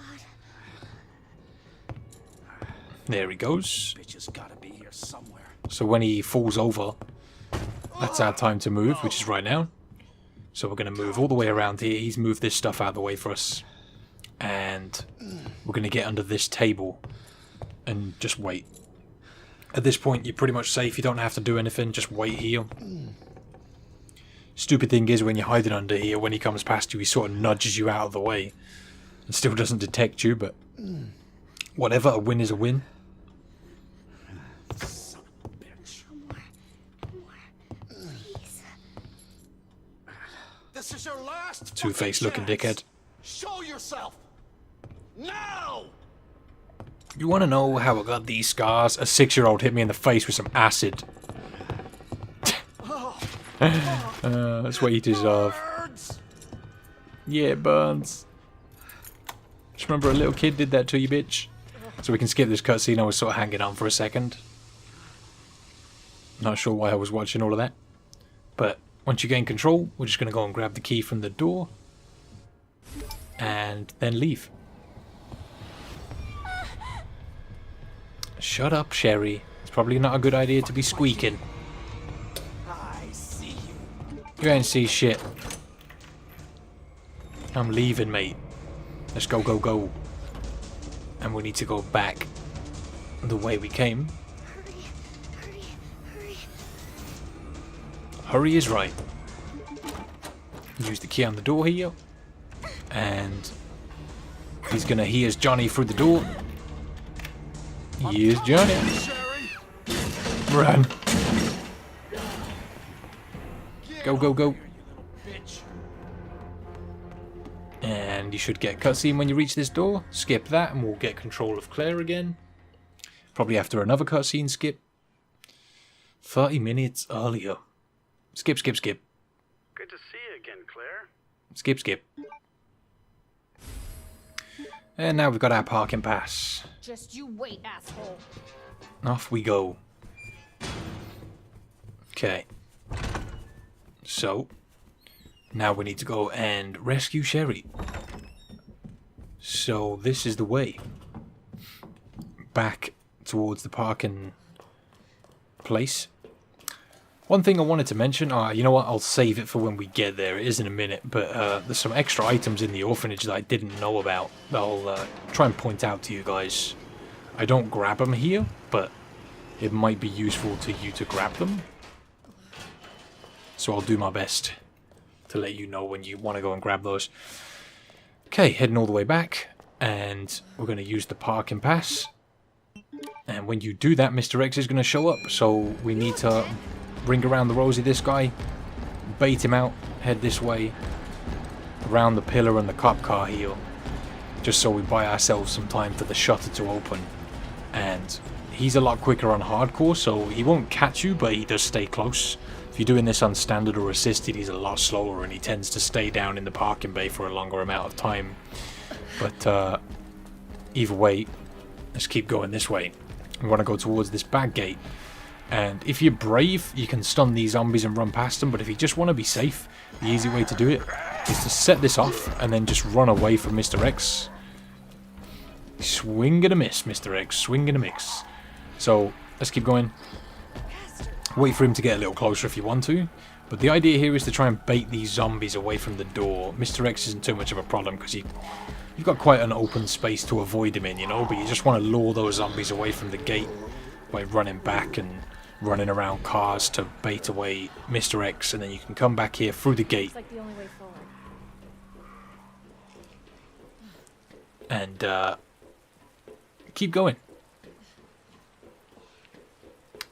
There he goes.
Bitch has gotta be here somewhere.
So when he falls over, that's our time to move, which is right now. So we're going to move all the way around here. He's moved this stuff out of the way for us. And we're going to get under this table and just wait. At this point, you're pretty much safe. You don't have to do anything. Just wait here. Stupid thing is, when you're hiding under here, when he comes past you, he sort of nudges you out of the way. And still doesn't detect you, but whatever. A win is a win.
Son of a bitch.
More. Please.
This is your last
Two-faced looking
fucking
dickhead.
chance. Show yourself. Now!
You want to know how I got these scars? A 6-year-old hit me in the face with some acid. That's what you deserve.
Birds.
Yeah, it burns. Just remember a little kid did that to you, bitch. So we can skip this cutscene. I was sort of hanging on for a second. Not sure why I was watching all of that. But once you gain control, we're just going to go and grab the key from the door. And then leave. Shut up, Sherry. It's probably not a good idea to be squeaking. You ain't see shit. I'm leaving, mate. Let's go, go, go. And we need to go back the way we came. Hurry is right. Use the key on the door here. And he's gonna here's Johnny through the door. Here's Johnny. Run. Go, go, go. And you should get cutscene when you reach this door. Skip that and we'll get control of Claire again. Probably after another cutscene skip. 30 minutes earlier. Skip, skip, skip.
Good to see you again, Claire.
Skip, skip. And now we've got our parking pass.
Just you wait, asshole.
Off we go. Okay. So, now we need to go and rescue Sherry. So, this is the way. Back towards the parking place. One thing I wanted to mention, you know what, I'll save it for when we get there, it is in a minute, but there's some extra items in the orphanage that I didn't know about that I'll try and point out to you guys. I don't grab them here, but it might be useful to you to grab them. So I'll do my best to let you know when you want to go and grab those. Okay, heading all the way back, and we're going to use the parking pass. And when you do that, Mr. X is going to show up, so we need to ring around the rosy this guy, bait him out, head this way, around the pillar and the cop car here, just so we buy ourselves some time for the shutter to open. And he's a lot quicker on hardcore, so he won't catch you, but he does stay close. If you're doing this on standard or assisted, he's a lot slower and he tends to stay down in the parking bay for a longer amount of time. But either way, let's keep going this way. We want to go towards this back gate. And if you're brave, you can stun these zombies and run past them. But if you just want to be safe, the easy way to do it is to set this off and then just run away from Mr. X. Swing and a miss, Mr. X. Swing and a miss. So, let's keep going. Wait for him to get a little closer if you want to. But the idea here is to try and bait these zombies away from the door. Mr. X isn't too much of a problem because you've got quite an open space to avoid him in, you know. But you just want to lure those zombies away from the gate by running back and running around cars to bait away Mr. X. And then you can come back here through the gate.
It's like the only way forward.
And keep going.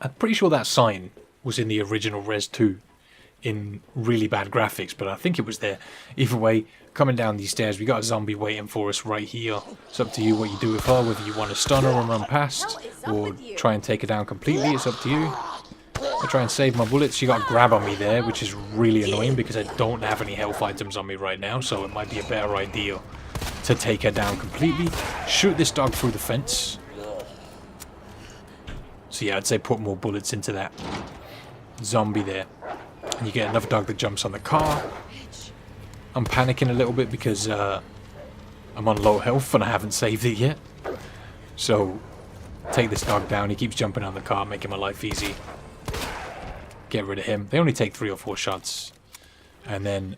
I'm pretty sure that sign was in the original Res 2 in really bad graphics, but I think it was there. Either way, coming down these stairs, we got a zombie waiting for us right here. It's up to you what you do with her, whether you want to stun her and run past, or try and take her down completely. It's up to you. I try and save my bullets. She got a grab on me there, which is really annoying because I don't have any health items on me right now, so it might be a better idea to take her down completely. Shoot this dog through the fence. So yeah, I'd say put more bullets into that zombie there. And you get another dog that jumps on the car. I'm panicking a little bit because I'm on low health and I haven't saved it yet. So take this dog down. He keeps jumping on the car, making my life easy. Get rid of him. They only take 3 or 4 shots. And then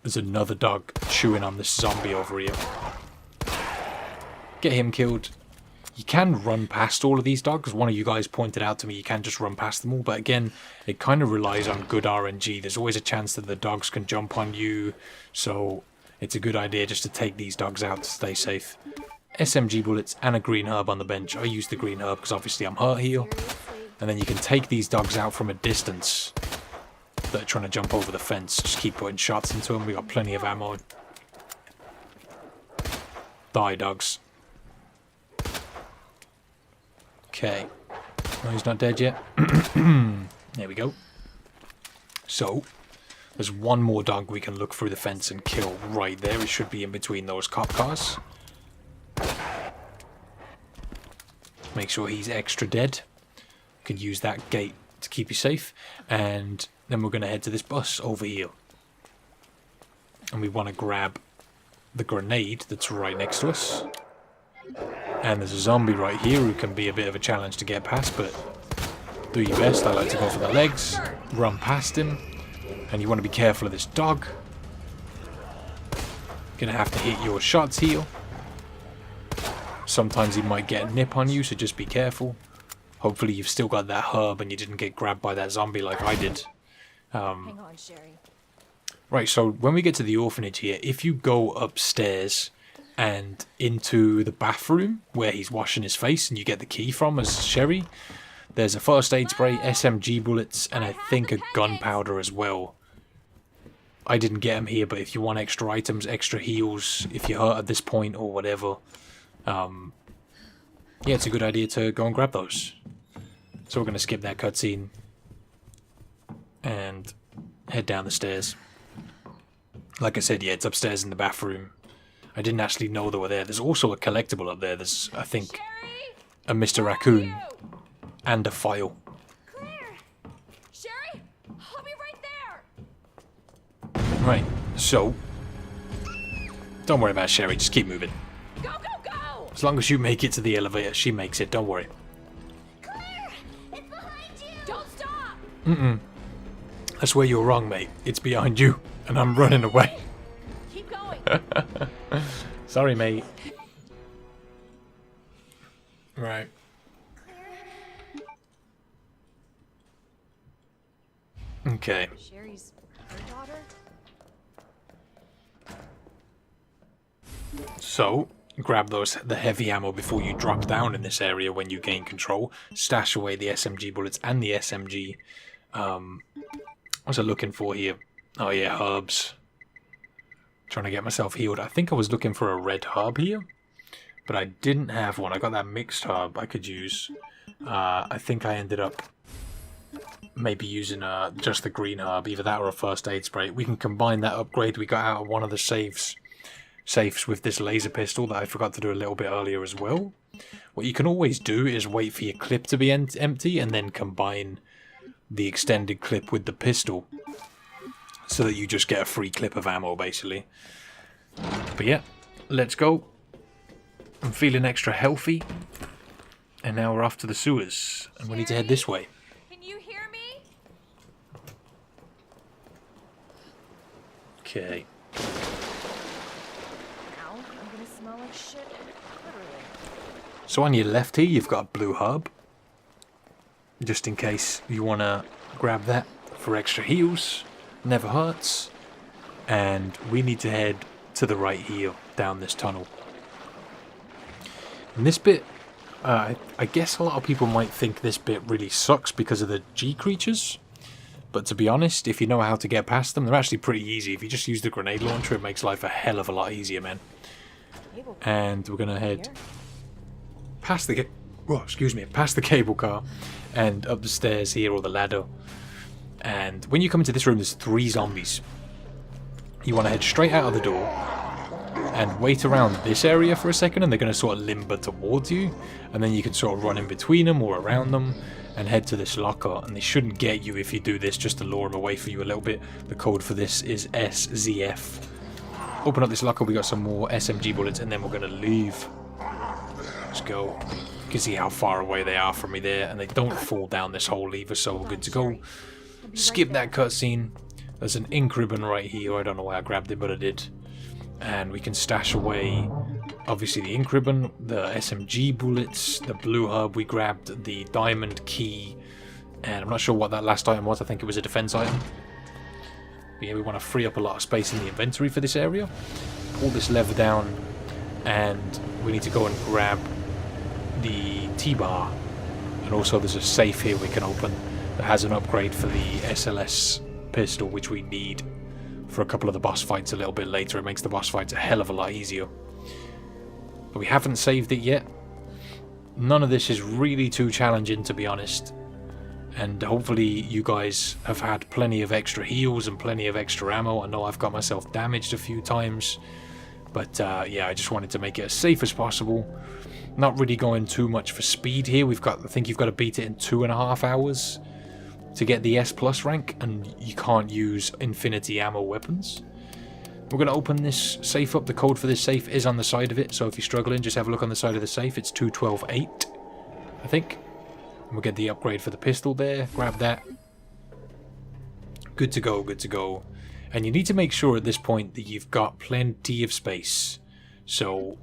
there's another dog chewing on this zombie over here. Get him killed. You can run past all of these dogs. One of you guys pointed out to me you can just run past them all. But again, it kind of relies on good RNG. There's always a chance that the dogs can jump on you. So it's a good idea just to take these dogs out to stay safe. SMG bullets and a green herb on the bench. I use the green herb because obviously I'm hurt here. And then you can take these dogs out from a distance that are trying to jump over the fence. Just keep putting shots into them. We got plenty of ammo. Die, dogs. Okay. No, he's not dead yet. There we go. So, there's one more dog we can look through the fence and kill right there. It should be in between those cop cars. Make sure he's extra dead. You can use that gate to keep you safe. And then we're going to head to this bus over here. And we want to grab the grenade that's right next to us. And there's a zombie right here who can be a bit of a challenge to get past, but do your best. I like to go for the legs, run past him, And you want to be careful of this dog. Gonna have to hit your shots here. Sometimes he might get a nip on you, so just be careful. Hopefully you've still got that herb and you didn't get grabbed by that zombie like I did.
Hang on, Sherry.
Right, so when we get to the orphanage here, if you go upstairs and into the bathroom where he's washing his face and you get the key from as Sherry, there's a first aid spray, SMG bullets, and I think a gunpowder as well. I didn't get them here, but if you want extra items, extra heals, if you're hurt at this point or whatever, yeah, it's a good idea to go and grab those. So we're going to skip that cutscene and head down the stairs. Like I said, yeah, it's upstairs in the bathroom. I didn't actually know they were there. There's also a collectible up there. There's, I think, a Mr. Raccoon and a file.
Claire! Sherry! I'll be right there!
Right, so don't worry about Sherry, just keep moving.
Go, go, go!
As long as you make it to the elevator, she makes it, don't worry.
Claire! It's behind you!
Don't stop!
Mm-mm. That's where you're wrong, mate. It's behind you, and I'm running away.
Keep going!
Sorry, mate. Right. Okay.
Sherry's her daughter?
So, grab the heavy ammo before you drop down in this area when you gain control. Stash away the SMG bullets and the SMG. What was I looking for here? Oh yeah, herbs. Trying to get myself healed. I think I was looking for a red herb here, but I didn't have one. I got that mixed herb I could use. I think I ended up maybe using just the green herb, either that or a first aid spray. We can combine that upgrade we got out of one of the safes with this laser pistol that I forgot to do a little bit earlier as well. What you can always do is wait for your clip to be empty and then combine the extended clip with the pistol so that you just get a free clip of ammo basically. But yeah, let's go. I'm feeling extra healthy and now we're off to the sewers and we need to head this way.
Can you hear me?
Okay.
Now I'm gonna smell like shit. Literally.
So on your left here, you've got a blue herb. Just in case you want to grab that for extra heals. Never hurts. And we need to head to the right here, down this tunnel. And this bit, I guess a lot of people might think this bit really sucks because of the G creatures. But to be honest, if you know how to get past them, they're actually pretty easy. If you just use the grenade launcher, it makes life a hell of a lot easier, man. And we're going to head past the past the cable car and up the stairs here, or the ladder. And when you come into this room, there's 3 zombies. You want to head straight out of the door and wait around this area for a second, and they're going to sort of limber towards you, and then you can sort of run in between them or around them and head to this locker. And they shouldn't get you if you do this, just to lure them away for you a little bit. The code for this is SZF. Open up this locker, we got some more SMG bullets, and then we're going to leave. Let's go. You can see how far away they are from me there, and they don't fall down this hole either, so we're good to go. Skip that cutscene. There's an ink ribbon right here. I don't know why I grabbed it, but I did. And we can stash away, obviously, the ink ribbon, the SMG bullets, the blue herb we grabbed, the diamond key, and I'm not sure what that last item was. I think it was a defense item. But yeah, we want to free up a lot of space in the inventory for this area. Pull this lever down, and we need to go and grab the T-bar. And also there's a safe here we can open that has an upgrade for the SLS pistol, which we need for a couple of the boss fights a little bit later. It makes the boss fights a hell of a lot easier. But we haven't saved it yet. None of this is really too challenging, to be honest. And hopefully you guys have had plenty of extra heals and plenty of extra ammo. I know I've got myself damaged a few times. But yeah, I just wanted to make it as safe as possible. Not really going too much for speed here. I think you've got to beat it in 2.5 hours to get the S+ rank, and you can't use infinity ammo weapons. We're going to open this safe up. The code for this safe is on the side of it, so if you're struggling, just have a look on the side of the safe. It's 2128, I think. And we'll get the upgrade for the pistol there. Grab that. Good to go, good to go. And you need to make sure at this point that you've got plenty of space. So,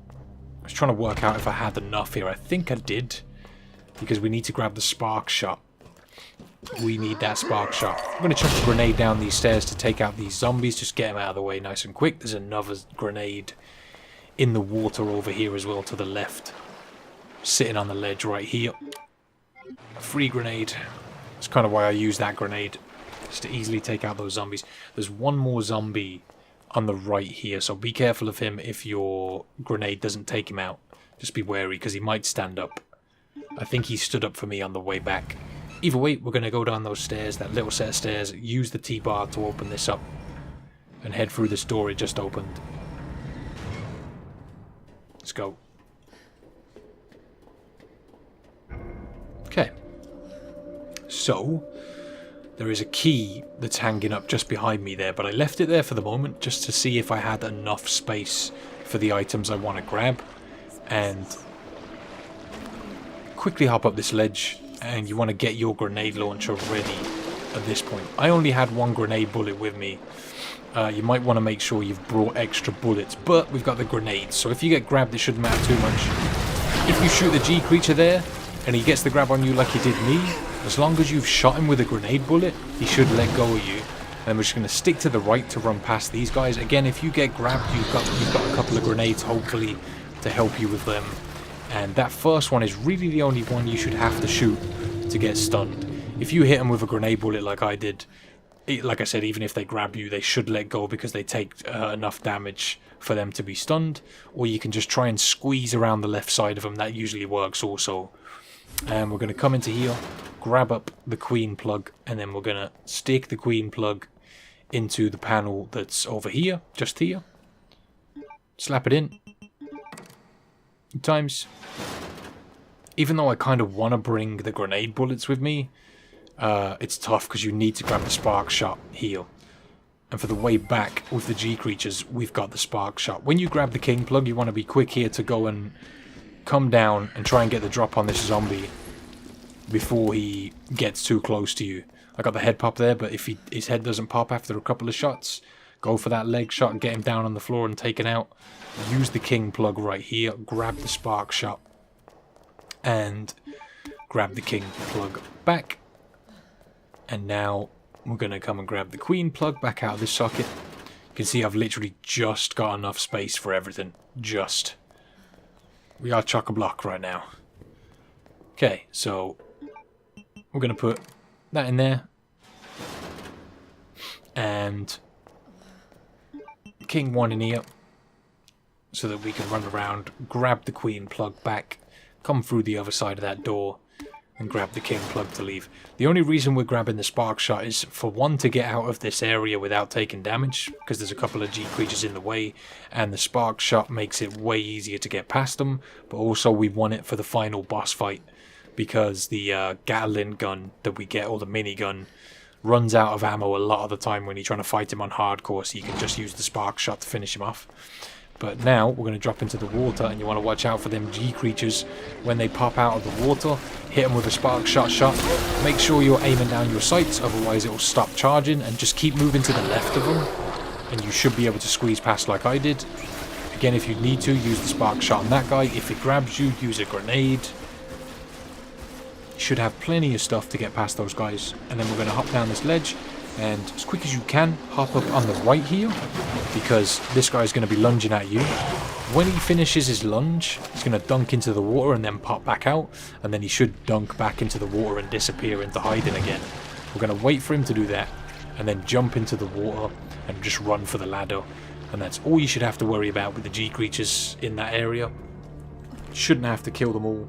I was trying to work out if I had enough here. I think I did. Because we need to grab the spark shot. We need that spark shot. I'm going to chuck a grenade down these stairs to take out these zombies. Just get them out of the way nice and quick. There's another grenade in the water over here as well to the left. Sitting on the ledge right here. A free grenade. That's kind of why I use that grenade. Just to easily take out those zombies. There's one more zombie on the right here. So be careful of him if your grenade doesn't take him out. Just be wary because he might stand up. I think he stood up for me on the way back. Either way, we're going to go down those stairs, that little set of stairs, use the T-bar to open this up, and head through this door it just opened. Let's go. Okay. So, there is a key that's hanging up just behind me there, but I left it there for the moment just to see if I had enough space for the items I want to grab. And quickly hop up this ledge. And you want to get your grenade launcher ready at this point. I only had one grenade bullet with me. You might want to make sure you've brought extra bullets, but we've got the grenades, so if you get grabbed it shouldn't matter too much. If you shoot the G creature there, and he gets the grab on you like he did me, as long as you've shot him with a grenade bullet, he should let go of you. And we're just going to stick to the right to run past these guys. Again, if you get grabbed, you've got a couple of grenades, hopefully, to help you with them. And that first one is really the only one you should have to shoot to get stunned. If you hit them with a grenade bullet like I did, like I said, even if they grab you, they should let go because they take enough damage for them to be stunned. Or you can just try and squeeze around the left side of them. That usually works also. And we're going to come into here, grab up the queen plug, and then we're going to stick the queen plug into the panel that's over here, just here. Slap it in. Times. Even though I kind of want to bring the grenade bullets with me, it's tough because you need to grab the spark shot here. And for the way back with the G creatures, we've got the spark shot. When you grab the king plug, you want to be quick here to go and come down and try and get the drop on this zombie before he gets too close to you. I got the head pop there, but if his head doesn't pop after a couple of shots, go for that leg shot and get him down on the floor and take it out. Use the king plug right here, grab the spark shot, and grab the king plug back. And now we're going to come and grab the queen plug back out of this socket. You can see I've literally just got enough space for everything. Just. We are chock-a-block right now. Okay, so we're going to put that in there. And king 1 in here. So that we can run around, grab the queen plug back, come through the other side of that door, and grab the king plug to leave. The only reason we're grabbing the spark shot is for one, to get out of this area without taking damage, because there's a couple of G creatures in the way, and the spark shot makes it way easier to get past them, but also we want it for the final boss fight, because the Gatling gun that we get, or the minigun, runs out of ammo a lot of the time when you're trying to fight him on hardcore, so you can just use the spark shot to finish him off. But now we're going to drop into the water, and you want to watch out for them G creatures when they pop out of the water. Hit them with a spark shot. Make sure you're aiming down your sights, otherwise it will stop charging, and just keep moving to the left of them, and you should be able to squeeze past like I did. Again, if you need to, use the spark shot on that guy. If it grabs you, use a grenade. You should have plenty of stuff to get past those guys. And then we're going to hop down this ledge, and as quick as you can, hop up on the right here, because this guy's going to be lunging at you. When he finishes his lunge, he's going to dunk into the water and then pop back out, and then he should dunk back into the water and disappear into hiding again. We're going to wait for him to do that, and then jump into the water and just run for the ladder. And that's all you should have to worry about with the G creatures in that area. Shouldn't have to kill them all.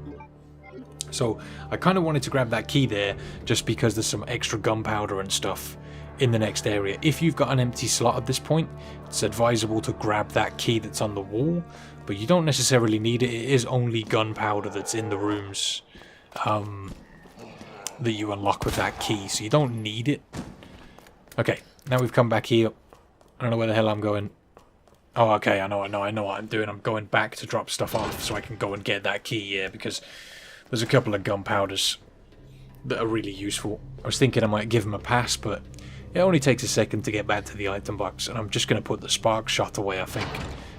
So I kind of wanted to grab that key there just because there's some extra gunpowder and stuff in the next area. If you've got an empty slot at this point, it's advisable to grab that key that's on the wall, but you don't necessarily need it. It is only gunpowder that's in the rooms that you unlock with that key, so you don't need it. Okay, now we've come back here. I don't know where the hell I'm going. Oh, okay, I know what I'm doing. I'm going back to drop stuff off so I can go and get that key, yeah, because there's a couple of gunpowders that are really useful. I was thinking I might give them a pass, but It only takes a second to get back to the item box, and I'm just going to put the spark shot away, I think,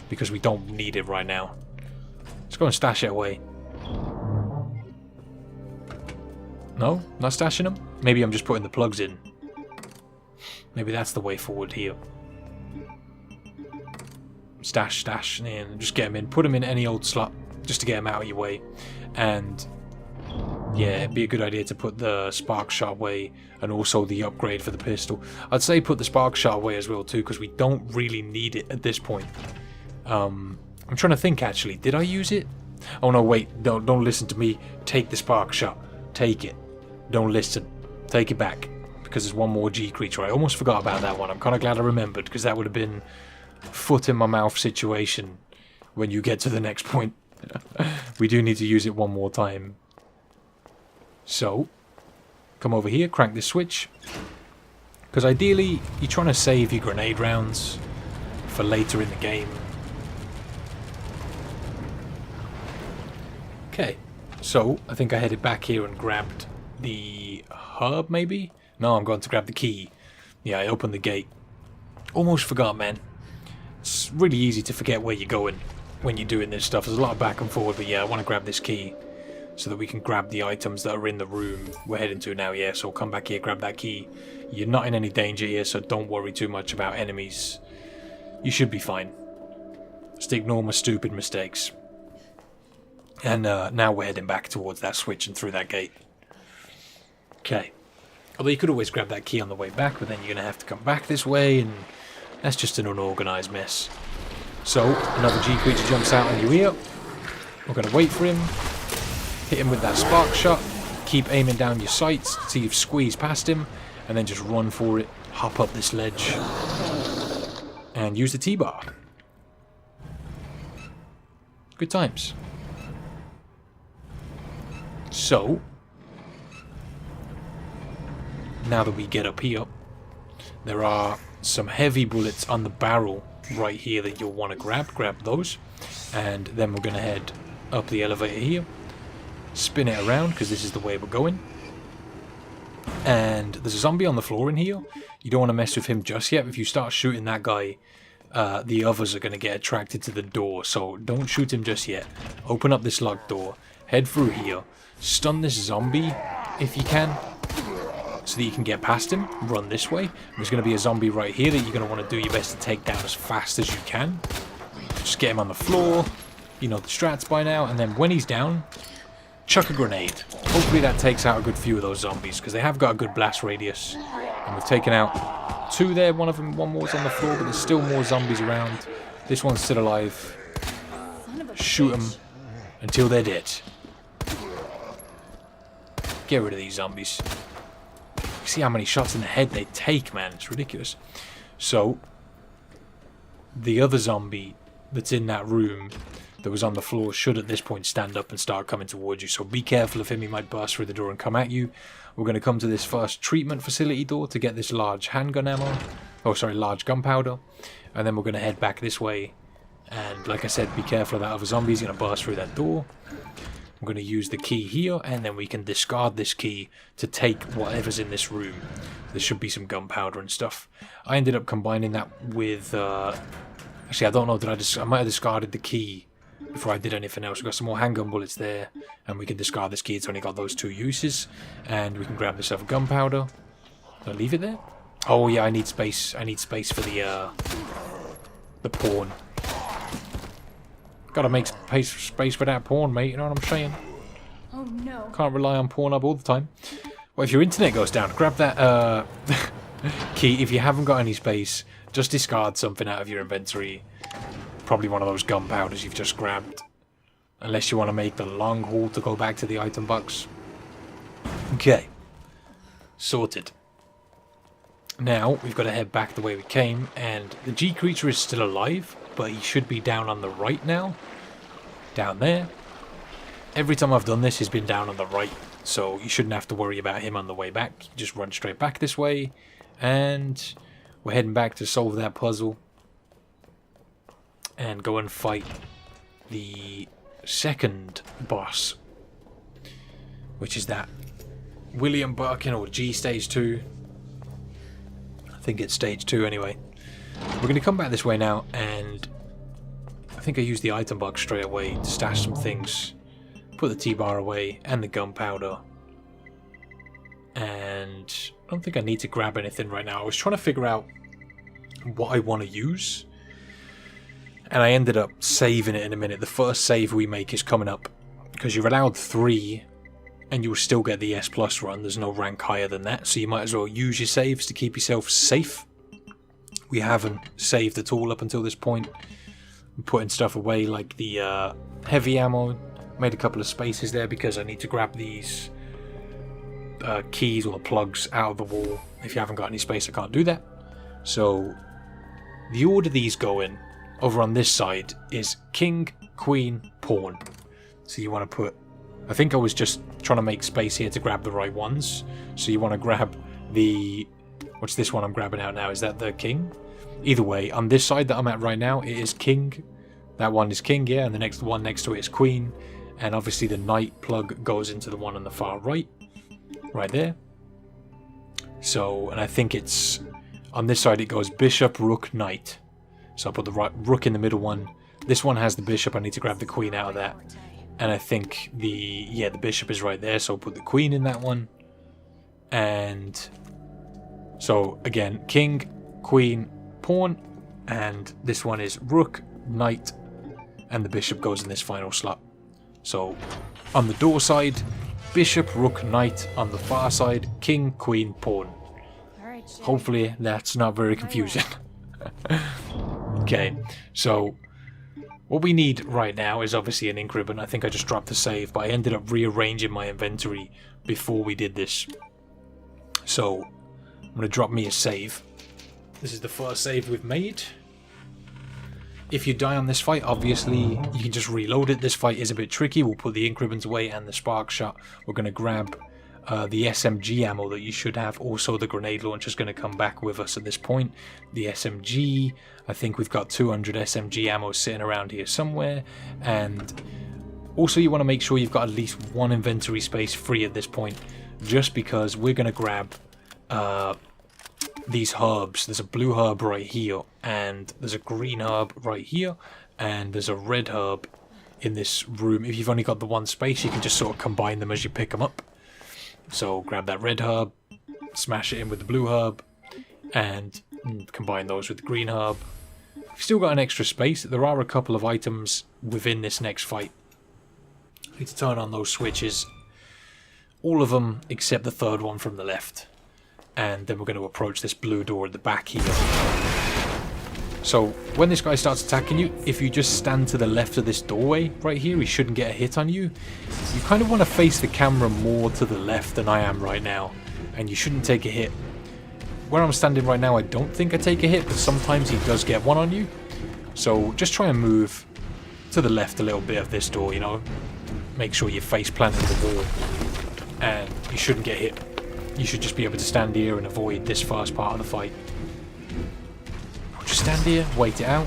because we don't need it right now. Let's go and stash it away. No? Not stashing them? Maybe I'm just putting the plugs in. Maybe that's the way forward here. Stash, and just get them in. Put them in any old slot, just to get them out of your way. And yeah, it'd be a good idea to put the spark shot away, and also the upgrade for the pistol. I'd say put the spark shot away as well too, because we don't really need it at this point. I'm trying to think actually, did I use it? Oh no, wait, don't listen to me. Take the spark shot. Take it. Don't listen. Take it back. Because there's one more G creature. I almost forgot about that one. I'm kind of glad I remembered, because that would have been foot in my mouth situation when you get to the next point. We do need to use it one more time. So, come over here, crank this switch. Because ideally, you're trying to save your grenade rounds for later in the game. Okay, so I think I headed back here and grabbed the herb, maybe? No, I'm going to grab the key. Yeah, I opened the gate. Almost forgot, man. It's really easy to forget where you're going when you're doing this stuff. There's a lot of back and forward, but yeah, I want to grab this key so that we can grab the items that are in the room we're heading to now. Yeah, so come back here, grab that key. You're not in any danger here, so don't worry too much about enemies. You should be fine. Just ignore my stupid mistakes. And now we're heading back towards that switch and through that gate. Okay. Although you could always grab that key on the way back, but then you're going to have to come back this way, and that's just an unorganised mess. So, another G creature jumps out on you here. We're going to wait for him. Hit him with that spark shot. Keep aiming down your sights till you've squeezed past him, and then just run for it. Hop up this ledge. And use the T-bar. Good times. So, now that we get up here, there are some heavy bullets on the barrel right here that you'll want to grab those, and then we're going to head up the elevator here, spin it around because this is the way we're going, and there's a zombie on the floor in here. You don't want to mess with him just yet. If you start shooting that guy, the others are going to get attracted to the door, so don't shoot him just yet. Open up this locked door, head through here, stun this zombie if you can, so that you can get past him. Run this way. There's going to be a zombie right here that you're going to want to do your best to take down as fast as you can. Just get him on the floor. You know the strats by now. And then when he's down, chuck a grenade. Hopefully that takes out a good few of those zombies, because they have got a good blast radius. And we've taken out 2 there. One more's on the floor, but there's still more zombies around. This one's still alive. Shoot them until they're dead. Get rid of these zombies. See how many shots in the head they take, man. It's ridiculous. So, the other zombie that's in that room that was on the floor should at this point stand up and start coming towards you. So be careful of him. He might burst through the door and come at you. We're going to come to this first treatment facility door to get this large handgun ammo. Oh, sorry, large gunpowder. And then we're going to head back this way. And like I said, be careful of that other zombie. He's going to burst through that door. I'm going to use the key here, and then we can discard this key to take whatever's in this room. There should be some gunpowder and stuff. I ended up combining that with... actually, I don't know. I might have discarded the key before I did anything else. We've got some more handgun bullets there, and we can discard this key. It's only got those 2 uses. And we can grab this other gunpowder. Did I leave it there? Oh, yeah, I need space. I need space for the pawn. Gotta make space for that porn, mate, you know what I'm saying?
Oh no.
Can't rely on Pornhub all the time. Well, if your internet goes down, grab that key. If you haven't got any space, just discard something out of your inventory. Probably one of those gunpowders you've just grabbed. Unless you want to make the long haul to go back to the item box. Okay. Sorted. Now, we've got to head back the way we came, and the G creature is still alive, but he should be down on the right now. Down there. Every time I've done this, he's been down on the right, so you shouldn't have to worry about him on the way back. You just run straight back this way, and we're heading back to solve that puzzle and go and fight the second boss, which is that William Birkin, or G Stage 2. think it's stage 2 anyway. We're going to come back this way now, and I think I used the item box straight away to stash some things. Put the T-bar away, and the gunpowder. And I don't think I need to grab anything right now. I was trying to figure out what I want to use. And I ended up saving it in a minute. The first save we make is coming up. Because you're allowed 3, and you'll still get the S+ run. There's no rank higher than that. So you might as well use your saves to keep yourself safe. We haven't saved at all up until this point. I'm putting stuff away like the heavy ammo. Made a couple of spaces there because I need to grab these keys or the plugs out of the wall. If you haven't got any space, I can't do that. So the order these go in over on this side is king, queen, pawn. So you want to put, I think I was just trying to make space here to grab the right ones. So you want to grab the, what's this one I'm grabbing out now? Is that the king? Either way, on this side that I'm at right now, it is king. That one is king, yeah, and the next one next to it is queen. And obviously the knight plug goes into the one on the far right. Right there. So, and I think it's, on this side it goes bishop, rook, knight. So I'll put the rook in the middle one. This one has the bishop, I need to grab the queen out of that. And I think the bishop is right there, so I'll put the queen in that one. And so again, king, queen, pawn, and this one is rook, knight, and the bishop goes in this final slot. So on the door side, bishop, rook, knight. On the far side, king, queen, pawn. Hopefully that's not very confusing. Okay, so what we need right now is obviously an ink ribbon. I think I just dropped the save, but I ended up rearranging my inventory before we did this. So I'm going to drop me a save. This is the first save we've made. If you die on this fight, obviously you can just reload it. This fight is a bit tricky. We'll put the ink ribbons away and the spark shot. We're going to grab the SMG ammo that you should have. Also the grenade launcher is going to come back with us at this point. The SMG, I think we've got 200 SMG ammo sitting around here somewhere. And also you want to make sure you've got at least one inventory space free at this point. Just because we're going to grab these herbs. There's a blue herb right here, and there's a green herb right here, and there's a red herb in this room. If you've only got the one space, you can just sort of combine them as you pick them up. So grab that red herb, smash it in with the blue herb, and combine those with the green herb. You've still got an extra space. There are a couple of items within this next fight. I need to turn on those switches. All of them except the third one from the left. And then we're going to approach this blue door at the back here. So when this guy starts attacking you, if you just stand to the left of this doorway right here, he shouldn't get a hit on you. You kind of want to face the camera more to the left than I am right now, and you shouldn't take a hit. Where I'm standing right now, I don't think I take a hit, but sometimes he does get one on you. So just try and move to the left a little bit of this door, you know. Make sure your face planted the wall, and you shouldn't get hit. You should just be able to stand here and avoid this first part of the fight. Just stand here, wait it out.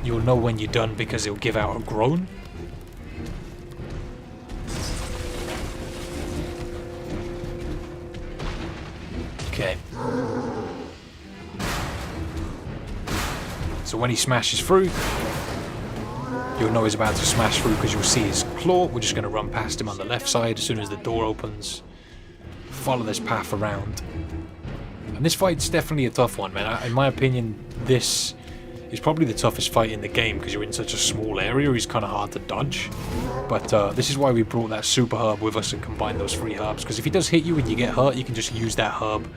You'll know when you're done because it'll give out a groan. Okay. So when he smashes through, you'll know he's about to smash through because you'll see his claw. We're just going to run past him on the left side as soon as the door opens. Follow this path around. And this fight's definitely a tough one, man. In my opinion, this is probably the toughest fight in the game because you're in such a small area. He's kind of hard to dodge. But this is why we brought that super herb with us and combined those 3 herbs. Because if he does hit you and you get hurt, you can just use that herb.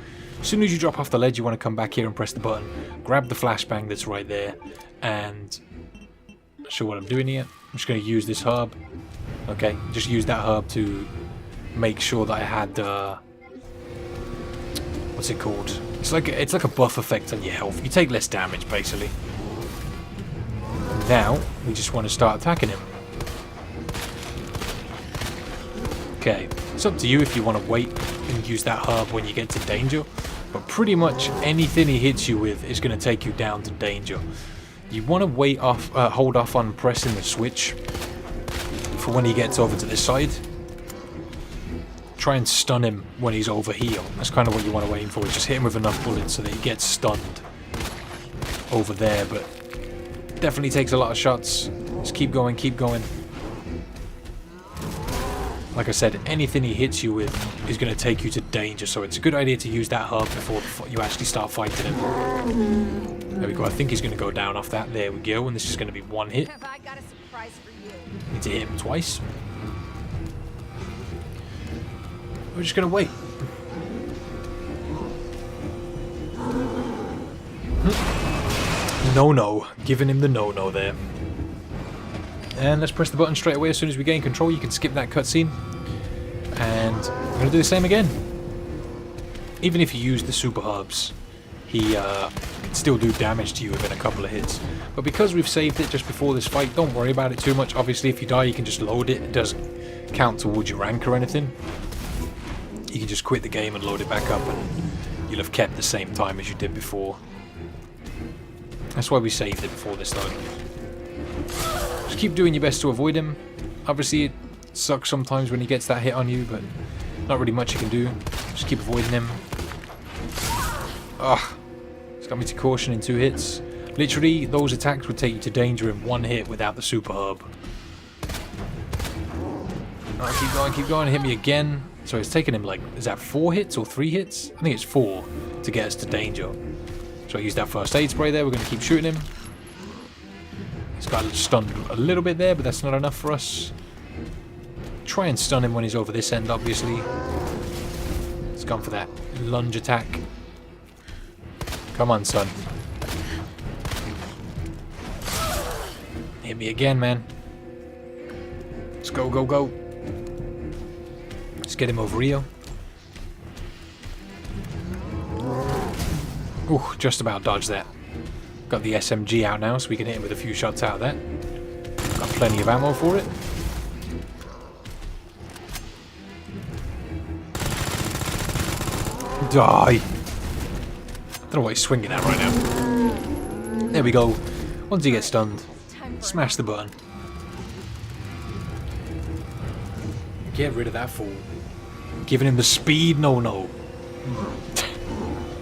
As soon as you drop off the ledge, you want to come back here and press the button. Grab the flashbang that's right there. And not sure what I'm doing here. I'm just going to use this herb. Okay, just use that herb to make sure that I had... what's it called? It's like a buff effect on your health. You take less damage, basically. Now, we just want to start attacking him. Okay, it's up to you if you want to wait and use that herb when you get to danger. But pretty much anything he hits you with is going to take you down to danger. You want to wait off, hold off on pressing the switch for when he gets over to this side. try and stun him when he's over here. That's kind of what you want to aim for, is just hit him with enough bullets so that he gets stunned over there, but definitely takes a lot of shots. Just keep going, keep going. Like I said, anything he hits you with is going to take you to danger, so it's a good idea to use that hub before you actually start fighting him. There we go, I think he's going to go down off that. There we go, and this is going to be one hit.
Have I got a surprise for you?
Need to hit him twice. We're just going to wait. No-no. Giving him the no-no there. And let's press the button straight away as soon as we gain control. You can skip that cutscene. And I'm going to do the same again. Even if you use the super hubs, he can still do damage to you within a couple of hits. But because we've saved it just before this fight, don't worry about it too much. Obviously, if you die, you can just load it. It doesn't count towards your rank or anything. You can just quit the game and load it back up, and you'll have kept the same time as you did before. That's why we saved it before this though. Just keep doing your best to avoid him. Obviously it sucks sometimes when he gets that hit on you, but not really much you can do. Just keep avoiding him. Ugh. It's got me to caution in 2 hits. Literally, those attacks would take you to danger in 1 hit without the super hub. Alright, keep going, hit me again. So it's taken him like, is that 4 hits or 3 hits? I think it's 4 to get us to danger. So I used that first aid spray there, we're going to keep shooting him. He's got stunned a little bit there, but that's not enough for us. Try and stun him when he's over this end, obviously. He's gone for that lunge attack. Come on, son. Hit me again, man. Let's go, go, go. Let's get him over here. Ooh, just about dodged that. Got the SMG out now, so we can hit him with a few shots out of that. Got plenty of ammo for it. Die! I don't know what he's swinging at right now. There we go. Once he gets stunned, smash the button. Get rid of that fool. Giving him the speed no-no.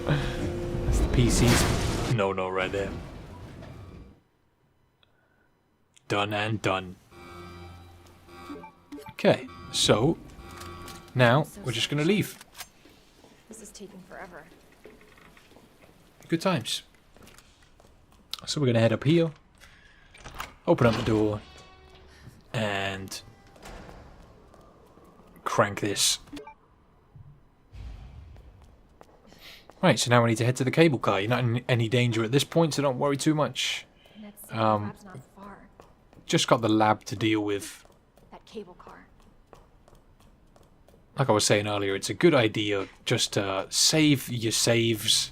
That's the PC's no-no right there. Done and done. Okay, so now we're just going to leave.
This is taking forever.
Good times. So we're going to head up here, open up the door, and crank this. Right, so now we need to head to the cable car. You're not in any danger at this point, so don't worry too much.
Lab's not far.
Just got the lab to deal with.
That cable car.
Like I was saying earlier, it's a good idea just to save your saves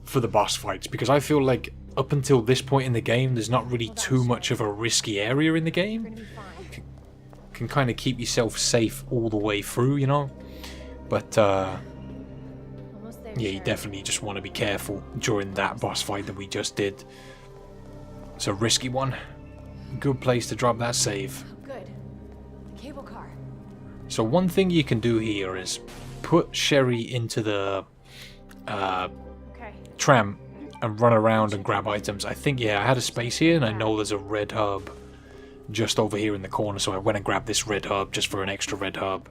for the boss fights, because I feel like up until this point in the game, there's not really too much of a risky area in the game. Can kind of keep yourself safe all the way through, you know? But, yeah, you definitely just want to be careful during that boss fight that we just did. It's a risky one. Good place to drop that save.
Oh, good. Cable car.
So one thing you can do here is put Sherry into the tram and run around and grab items. I think, yeah, I had a space here, and I know there's a red hub just over here in the corner, so I went and grabbed this red hub just for an extra red hub.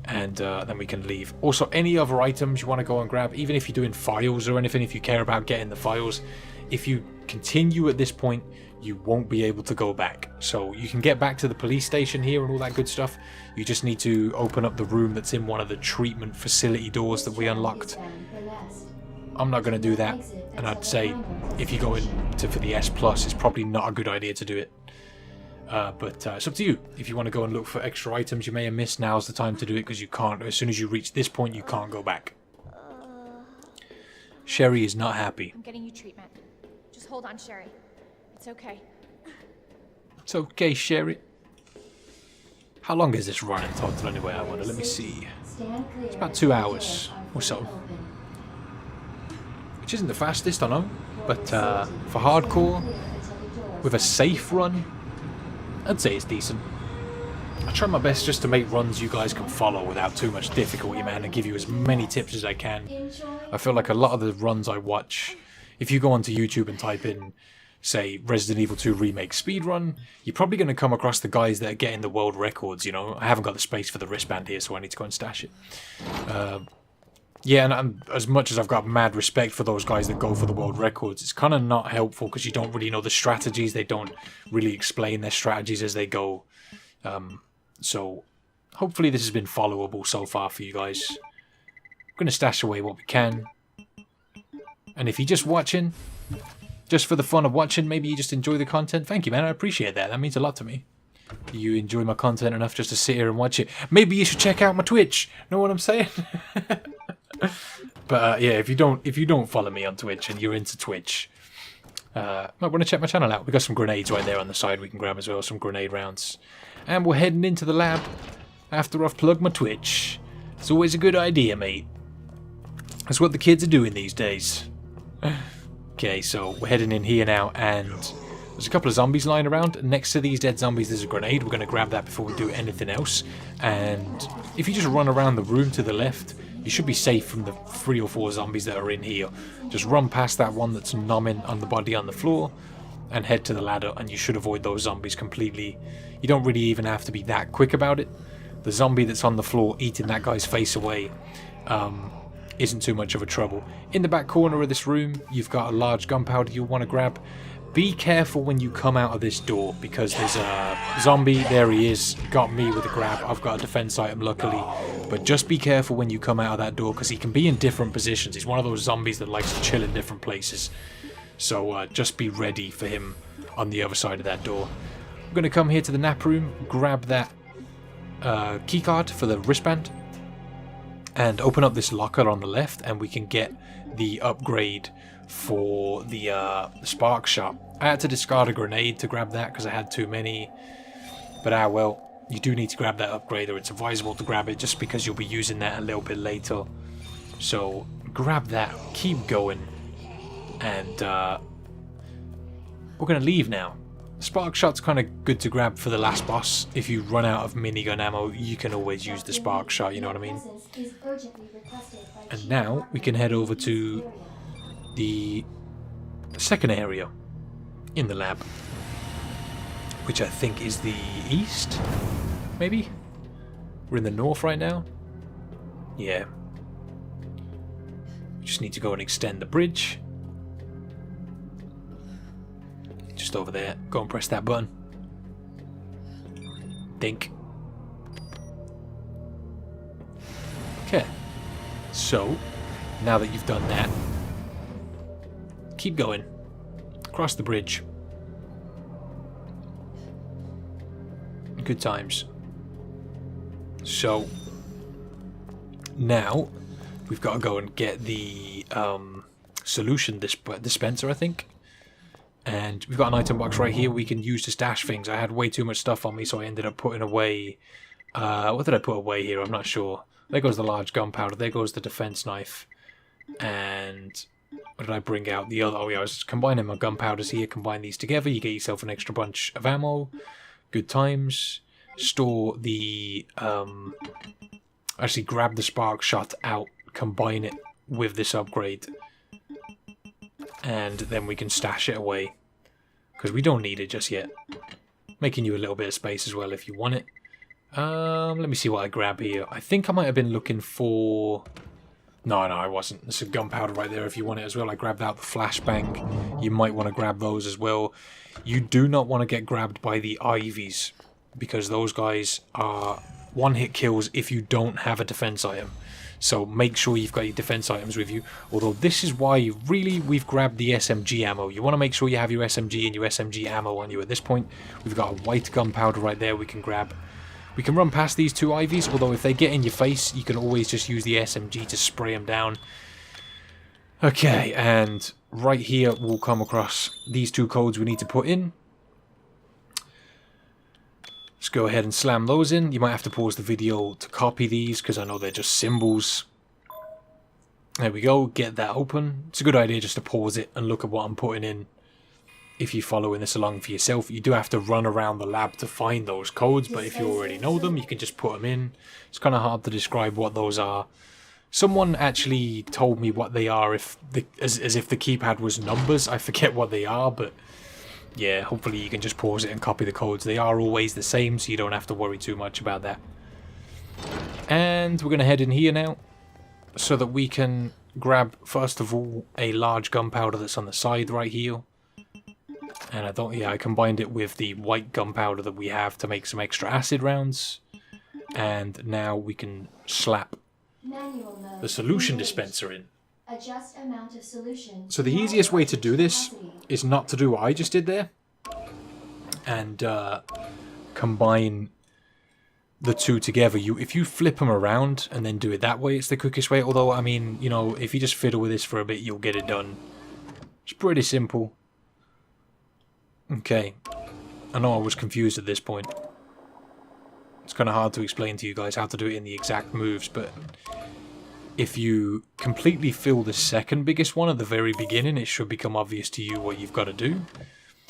And then we can leave. Also, any other items you want to go and grab, even if you're doing files or anything, if you care about getting the files, if you continue at this point, you won't be able to go back. So you can get back to the police station here and all that good stuff. You just need to open up the room that's in one of the treatment facility doors that we unlocked. I'm not going to do that, and I'd say if you go into for the S+, it's probably not a good idea to do it. But it's up to you. If you want to go and look for extra items you may have missed, now's the time to do it, because you can't, as soon as you reach this point, you can't go back. Sherry is not happy.
I'm getting you treatment. Just hold on, Sherry. It's okay.
It's okay, Sherry. How long is this run in total anyway, I wonder? Let me see. It's about 2 hours or so. Which isn't the fastest, I know. But for hardcore, with a safe run, I'd say it's decent. I try my best just to make runs you guys can follow without too much difficulty, man, and give you as many tips as I can. I feel like a lot of the runs I watch, if you go onto YouTube and type in, say, Resident Evil 2 Remake speedrun, you're probably going to come across the guys that are getting the world records, you know. I haven't got the space for the wristband here, so I need to go and stash it. Yeah, and as much as I've got mad respect for those guys that go for the world records, it's kind of not helpful because you don't really know the strategies. They don't really explain their strategies as they go. So hopefully this has been followable so far for you guys. I'm going to stash away what we can. And if you're just watching, just for the fun of watching, maybe you just enjoy the content, thank you, man. I appreciate that. That means a lot to me. You enjoy my content enough just to sit here and watch it. Maybe you should check out my Twitch. Know what I'm saying? But yeah, if you don't follow me on Twitch and you're into Twitch, might want to check my channel out. We got some grenades right there on the side we can grab as well, some grenade rounds. And we're heading into the lab after I've plugged my Twitch. It's always a good idea, mate. That's what the kids are doing these days. Okay, so we're heading in here now, and there's a couple of zombies lying around. Next to these dead zombies there's a grenade. We're going to grab that before we do anything else. And if you just run around the room to the left, you should be safe from the 3 or 4 zombies that are in here. Just run past that one that's nomming on the body on the floor and head to the ladder, and you should avoid those zombies completely. You don't really even have to be that quick about it. The zombie that's on the floor eating that guy's face away isn't too much of a trouble. In the back corner of this room, you've got a large gunpowder you'll want to grab. Be careful when you come out of this door, because there's a zombie. There he is. Got me with a grab. I've got a defense item, luckily. But just be careful when you come out of that door, because he can be in different positions. He's one of those zombies that likes to chill in different places. So just be ready for him on the other side of that door. I'm going to come here to the nap room, grab that keycard for the wristband, and open up this locker on the left, and we can get the upgrade for the spark shot. I had to discard a grenade to grab that because I had too many, but well, you do need to grab that upgrade, or it's advisable to grab it just because you'll be using that a little bit later. So grab that, keep going, and we're going to leave now. Spark shot's kind of good to grab for the last boss. If you run out of minigun ammo, you can always use the spark shot, you know what I mean? And now we can head over to the second area in the lab, which I think is the east, maybe? We're in the north right now? Yeah. We just need to go and extend the bridge. Just over there. Go and press that button. Dink. Okay. So, now that you've done that, keep going. Cross the bridge. Good times. So, now we've got to go and get the solution dispenser, I think. And we've got an item box right here we can use to stash things. I had way too much stuff on me, so I ended up putting away... what did I put away here? I'm not sure. There goes the large gunpowder. There goes the defense knife. And what did I bring out? The other... Oh yeah, I was combining my gunpowders here. Combine these together. You get yourself an extra bunch of ammo. Good times. Store the... actually grab the spark shot out. Combine it with this upgrade. And then we can stash it away, because we don't need it just yet. Making you a little bit of space as well if you want it. Let me see what I grab here. I think I might have been looking for... No, I wasn't. There's a gunpowder right there if you want it as well. I grabbed out the flashbang. You might want to grab those as well. You do not want to get grabbed by the Ivies, because those guys are one-hit kills if you don't have a defense item. So make sure you've got your defense items with you. Although this is why we've grabbed the SMG ammo. You want to make sure you have your SMG and your SMG ammo on you at this point. We've got a white gunpowder right there we can grab. We can run past these two Ivies, although if they get in your face, you can always just use the SMG to spray them down. Okay, and right here we'll come across these two codes we need to put in. Let's go ahead and slam those in. You might have to pause the video to copy these, because I know they're just symbols. There we go, get that open. It's a good idea just to pause it and look at what I'm putting in. if you're following this along for yourself. You do have to run around the lab to find those codes, but if you already know them, you can just put them in. It's kind of hard to describe what those are. Someone actually told me what they are, as if the keypad was numbers. I forget what they are, but yeah, hopefully you can just pause it and copy the codes. They are always the same, so you don't have to worry too much about that. And we're going to head in here now, so that we can grab, first of all, a large gunpowder that's on the side right here. And I combined it with the white gunpowder that we have to make some extra acid rounds. And now we can slap the solution dispenser in.
Adjust amount of solution.
So the easiest way to do this is not to do what I just did there. And combine the two together. If you flip them around and then do it that way, it's the quickest way. Although, I mean, you know, if you just fiddle with this for a bit, you'll get it done. It's pretty simple. Okay. I know I was confused at this point. It's kind of hard to explain to you guys how to do it in the exact moves, but if you completely fill the second biggest one at the very beginning, it should become obvious to you what you've got to do.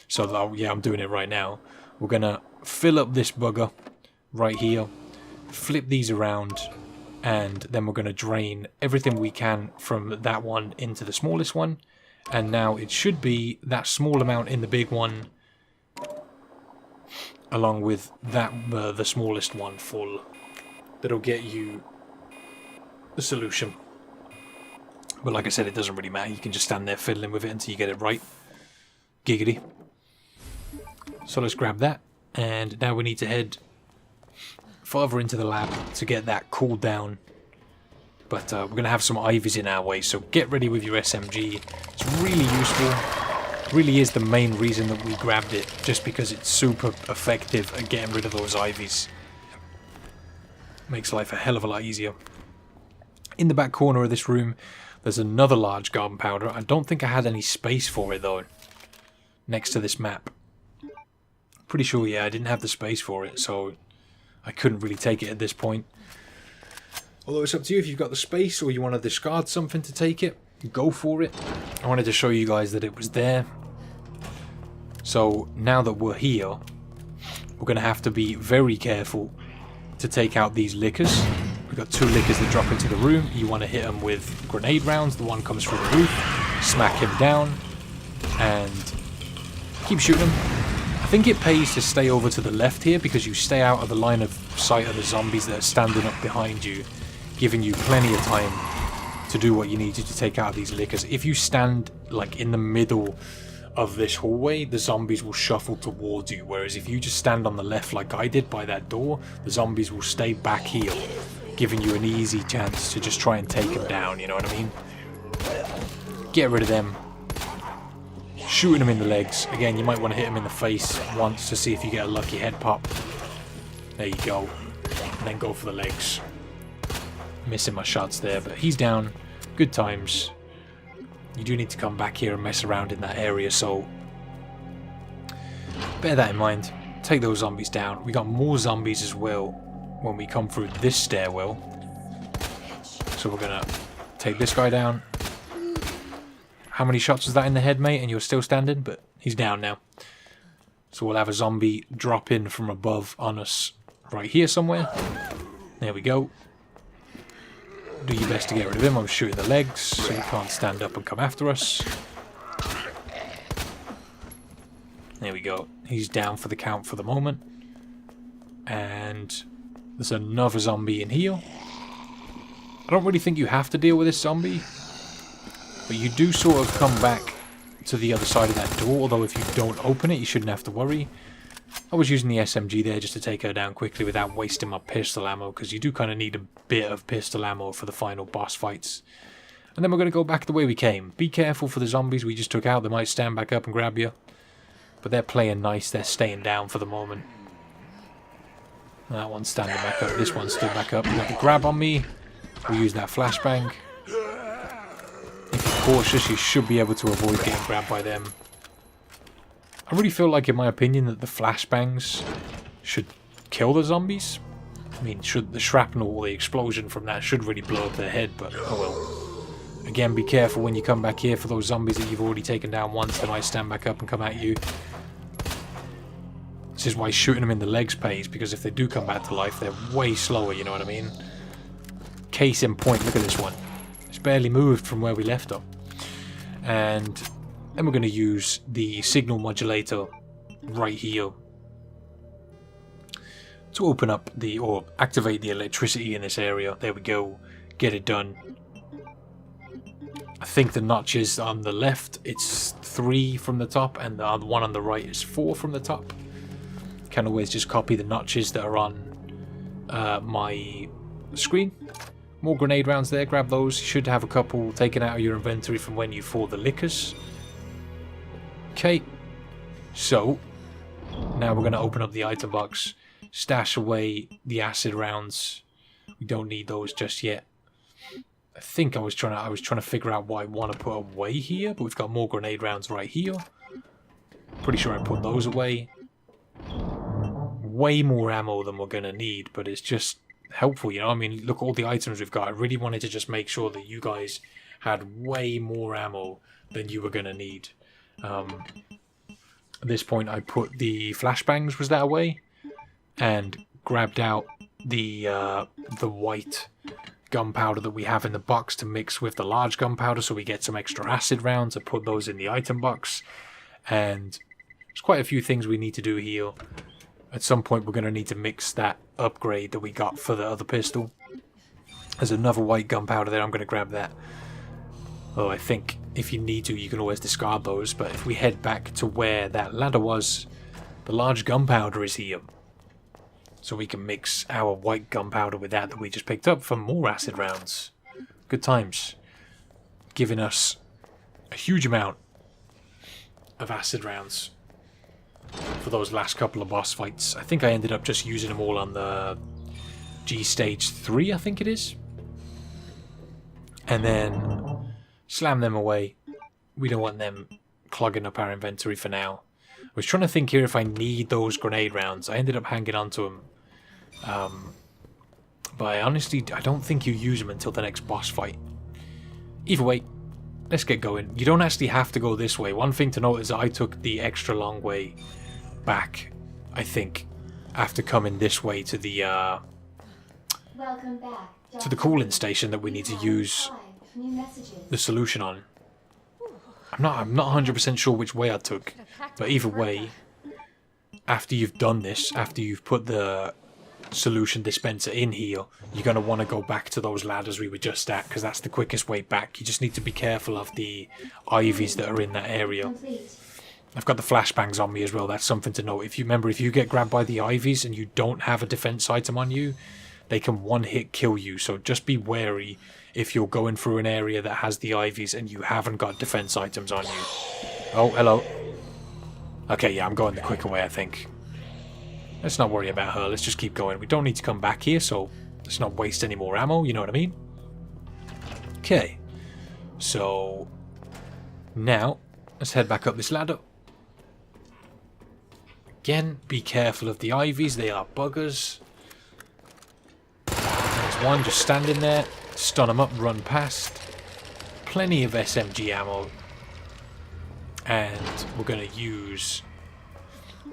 So, yeah, I'm doing it right now. We're going to fill up this bugger right here, flip these around, and then we're going to drain everything we can from that one into the smallest one. And now it should be that small amount in the big one, along with that the smallest one full. That'll get you the solution. But like I said, it doesn't really matter. You can just stand there fiddling with it until you get it right. Giggity. So let's grab that. And now we need to head further into the lab to get that cooled down. But we're going to have some ivies in our way, so get ready with your SMG. It's really useful. It really is the main reason that we grabbed it, just because it's super effective at getting rid of those ivies. Makes life a hell of a lot easier. In the back corner of this room, there's another large gunpowder. I don't think I had any space for it, though, next to this map. Pretty sure, yeah, I didn't have the space for it, so I couldn't really take it at this point. Although it's up to you if you've got the space or you want to discard something to take it. Go for it. I wanted to show you guys that it was there. So now that we're here, we're going to have to be very careful to take out these lickers. We've got two lickers that drop into the room. You want to hit them with grenade rounds. The one comes through the roof. Smack him down. And keep shooting him. I think it pays to stay over to the left here because you stay out of the line of sight of the zombies that are standing up behind you, giving you plenty of time to do what you need to take out these lickers. If you stand like in the middle of this hallway, the zombies will shuffle towards you, whereas if you just stand on the left like I did by that door, the zombies will stay back here, giving you an easy chance to just try and take them down, you know what I mean? Get rid of them. Shooting them in the legs. Again, you might want to hit them in the face once to see if you get a lucky head pop. There you go. And then go for the legs. Missing my shots there, but he's down. Good times. You do need to come back here and mess around in that area, so bear that in mind. Take those zombies down. We got more zombies as well when we come through this stairwell. So we're gonna take this guy down. How many shots was that in the head, mate? And you're still standing? But he's down now. So we'll have a zombie drop in from above on us right here somewhere. There we go. Do your best to get rid of him. I'm shooting the legs so he can't stand up and come after us. There we go. He's down for the count for the moment. And there's another zombie in here. I don't really think you have to deal with this zombie, but you do sort of come back to the other side of that door, although if you don't open it, you shouldn't have to worry. I was using the SMG there just to take her down quickly without wasting my pistol ammo, because you do kind of need a bit of pistol ammo for the final boss fights. And then we're going to go back the way we came. Be careful for the zombies we just took out. They might stand back up and grab you. But they're playing nice. They're staying down for the moment. That one's standing back up. This one stood back up. You got the grab on me. We'll use that flashbang. If you're cautious, you should be able to avoid getting grabbed by them. I really feel like, in my opinion, that the flashbangs should kill the zombies. I mean, should the shrapnel or the explosion from that should really blow up their head, but oh well. Again, be careful when you come back here for those zombies that you've already taken down once. They might stand back up and come at you. This is why shooting them in the legs pays, because if they do come back to life, they're way slower, you know what I mean? Case in point, look at this one. It's barely moved from where we left them. And then we're going to use the signal modulator right here to open up the, or activate the electricity in this area. There we go. Get it done. I think the notches on the left, it's 3 from the top, and the one on the right is 4 from the top. Can always just copy the notches that are on my screen. More grenade rounds there, grab those. You should have a couple taken out of your inventory from when you fought the lickers. Okay, so now we're going to open up the item box, stash away the acid rounds. We don't need those just yet. I think I was trying to figure out what I want to put away here, but we've got more grenade rounds right here. Pretty sure I put those away. Way more ammo than we're going to need, but it's just helpful, you know. I mean, look at all the items we've got. I really wanted to just make sure that you guys had way more ammo than you were going to need. At this point, I put the flashbangs was that away, and grabbed out the white gunpowder that we have in the box to mix with the large gunpowder, so we get some extra acid rounds. I put those in the item box, and there's quite a few things we need to do here. At some point, we're going to need to mix that upgrade that we got for the other pistol. There's another white gunpowder there. I'm going to grab that. Oh, I think if you need to, you can always discard those. But if we head back to where that ladder was, the large gunpowder is here. So we can mix our white gunpowder with that we just picked up for more acid rounds. Good times. Giving us a huge amount of acid rounds for those last couple of boss fights. I think I ended up just using them all on the G stage 3, I think it is. And then slam them away. We don't want them clogging up our inventory for now. I was trying to think here if I need those grenade rounds. I ended up hanging on to them. But I don't think you use them until the next boss fight. Either way, let's get going. You don't actually have to go this way. One thing to note is that I took the extra long way back, I think, after coming this way to the
Welcome back,
to the cooling station that we need to use the solution on. I'm not 100% sure which way I took, but either way, after you've done this, after you've put the solution dispenser in here, you're going to want to go back to those ladders we were just at, because that's the quickest way back. You just need to be careful of the ivies that are in that area. I've got the flashbangs on me as well. That's something to note. If you get grabbed by the ivies and you don't have a defense item on you, they can one-hit kill you. So just be wary if you're going through an area that has the ivies and you haven't got defense items on you. Oh, hello. Okay, yeah, I'm going the quicker way, I think. Let's not worry about her. Let's just keep going. We don't need to come back here, so let's not waste any more ammo. You know what I mean? Okay. So now let's head back up this ladder. Again, be careful of the ivies. They are buggers. There's one just standing there. Stun them up, run past. Plenty of SMG ammo. And we're going to use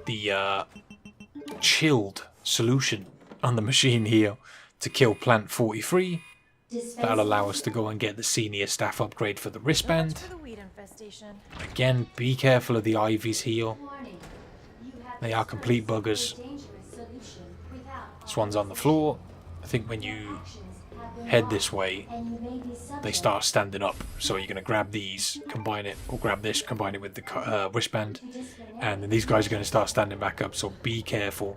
the chilled solution on the machine here to kill Plant 43. That'll allow us to go and get the senior staff upgrade for the wristband.
For the weed infestation.
Again, be careful of the ivies here. They are complete buggers. This one's on the floor. I think when you head this way, they start standing up. So you're going to grab these, combine it, or grab this, combine it with the wristband. And then these guys are going to start standing back up. So be careful.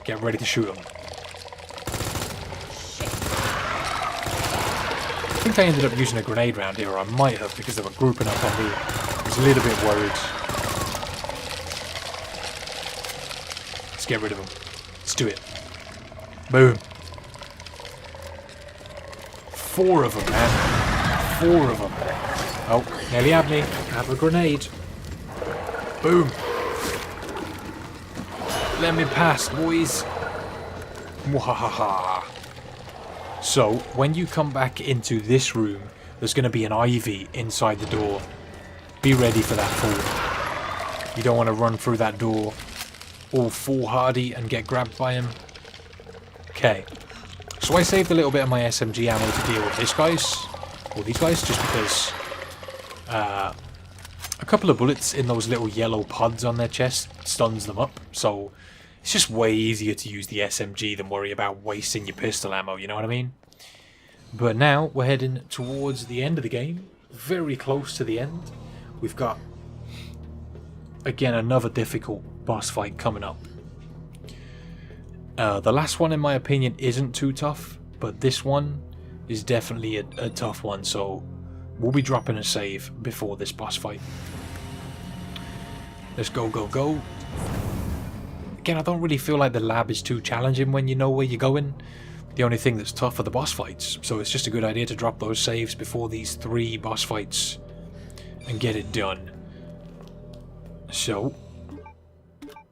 Get ready to shoot them. I think I ended up using a grenade round here, or I might have, because they were grouping up on me. I was a little bit worried. Let's get rid of them. Let's do it. Boom. 4 of them, man. 4 of them. Oh, nearly had me. Have a grenade. Boom. Let me pass, boys. Mwahaha. So, when you come back into this room, there's going to be an ivy inside the door. Be ready for that fall. You don't want to run through that door all foolhardy and get grabbed by him. Okay. So I saved a little bit of my SMG ammo to deal with these guys, just because a couple of bullets in those little yellow pods on their chest stuns them up, so it's just way easier to use the SMG than worry about wasting your pistol ammo, you know what I mean? But now we're heading towards the end of the game, very close to the end. We've got, again, another difficult boss fight coming up. The last one, in my opinion, isn't too tough, but this one is definitely a tough one, so we'll be dropping a save before this boss fight. Let's go, go, go. Again, I don't really feel like the lab is too challenging when you know where you're going. The only thing that's tough are the boss fights, so it's just a good idea to drop those saves before these 3 boss fights and get it done. So,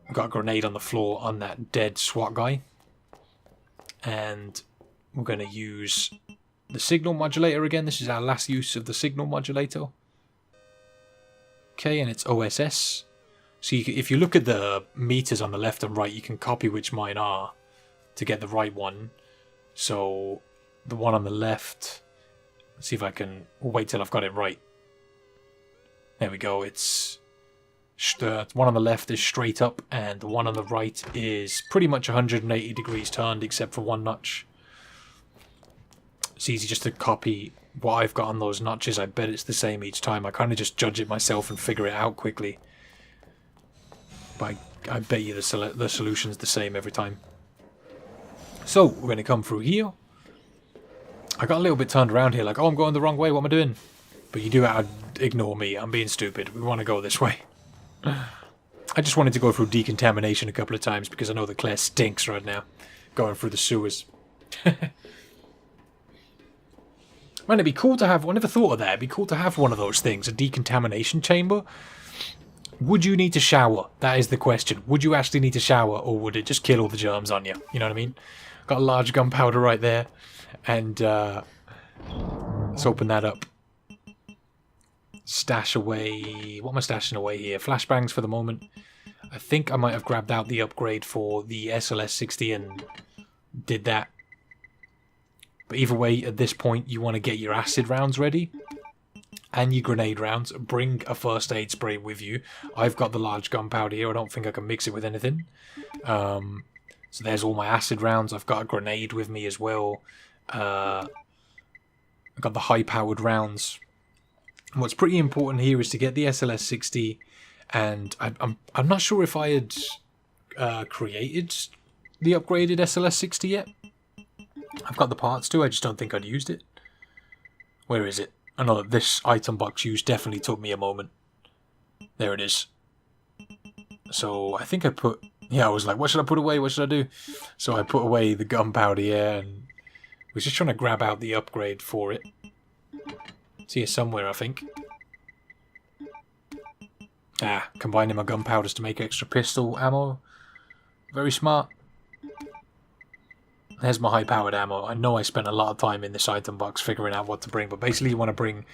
I've got a grenade on the floor on that dead SWAT guy, and we're going to use the signal modulator again. This is our last use of the signal modulator. Okay, and it's OSS. So if you look at the meters on the left and right, you can copy which mine are to get the right one. So the one on the left, let's see if I can wait till I've got it right. There we go. It's the one on the left is straight up, and the one on the right is pretty much 180 degrees turned, except for one notch. It's easy just to copy what I've got on those notches. I bet it's the same each time. I kind of just judge it myself and figure it out quickly. But I bet you the solution's the same every time. So, we're going to come through here. I got a little bit turned around here, like, oh, I'm going the wrong way, what am I doing? But you do have to ignore me, I'm being stupid. We want to go this way. I just wanted to go through decontamination a couple of times because I know that Claire stinks right now, going through the sewers. Man, it'd be cool to have, I never thought of that, it'd be cool to have one of those things, a decontamination chamber. Would you need to shower? That is the question. Would you actually need to shower, or would it just kill all the germs on you? You know what I mean? Got a large gunpowder right there, and let's open that up. Stash away. What am I stashing away here? Flashbangs for the moment. I think I might have grabbed out the upgrade for the SLS-60 and did that. But either way, at this point, you want to get your acid rounds ready and your grenade rounds. Bring a first aid spray with you. I've got the large gunpowder here. I don't think I can mix it with anything. So there's all my acid rounds. I've got a grenade with me as well. I've got the high-powered rounds. And what's pretty important here is to get the SLS-60, and I'm not sure if I had created the upgraded SLS-60 yet. I've got the parts too, I just don't think I'd used it. Where is it? I know that this item box use definitely took me a moment. There it is. So I think I put... Yeah, I was like, what should I put away? What should I do? So I put away the gunpowder here and was just trying to grab out the upgrade for it. It's here somewhere, I think. Ah, combining my gunpowders to make extra pistol ammo. Very smart. There's my high-powered ammo. I know I spent a lot of time in this item box figuring out what to bring, but basically you want to bring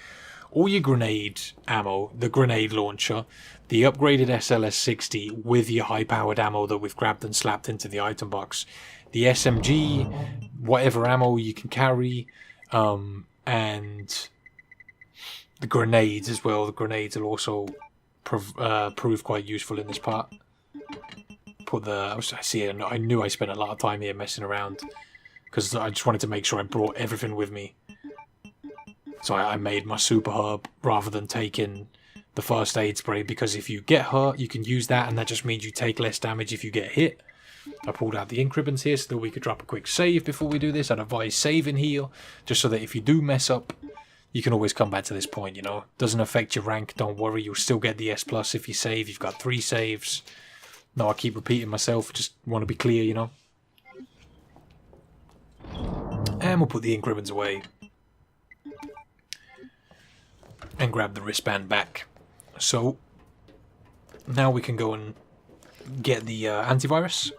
all your grenade ammo, the grenade launcher, the upgraded SLS-60 with your high-powered ammo that we've grabbed and slapped into the item box, the SMG, whatever ammo you can carry, and the grenades as well. The grenades will also prove quite useful in this part. I knew I spent a lot of time here messing around because I just wanted to make sure I brought everything with me. So I made my super herb rather than taking the first aid spray, because if you get hurt you can use that and that just means you take less damage if you get hit. I pulled out the ink ribbons here so that we could drop a quick save before we do this. I'd advise saving here just so that if you do mess up you can always come back to this point, you know. Doesn't affect your rank, don't worry, you'll still get the S+ if you save. You've got 3 saves. No, I keep repeating myself, just want to be clear, you know. And we'll put the ink ribbons away. And grab the wristband back. So, now we can go and get the antivirus.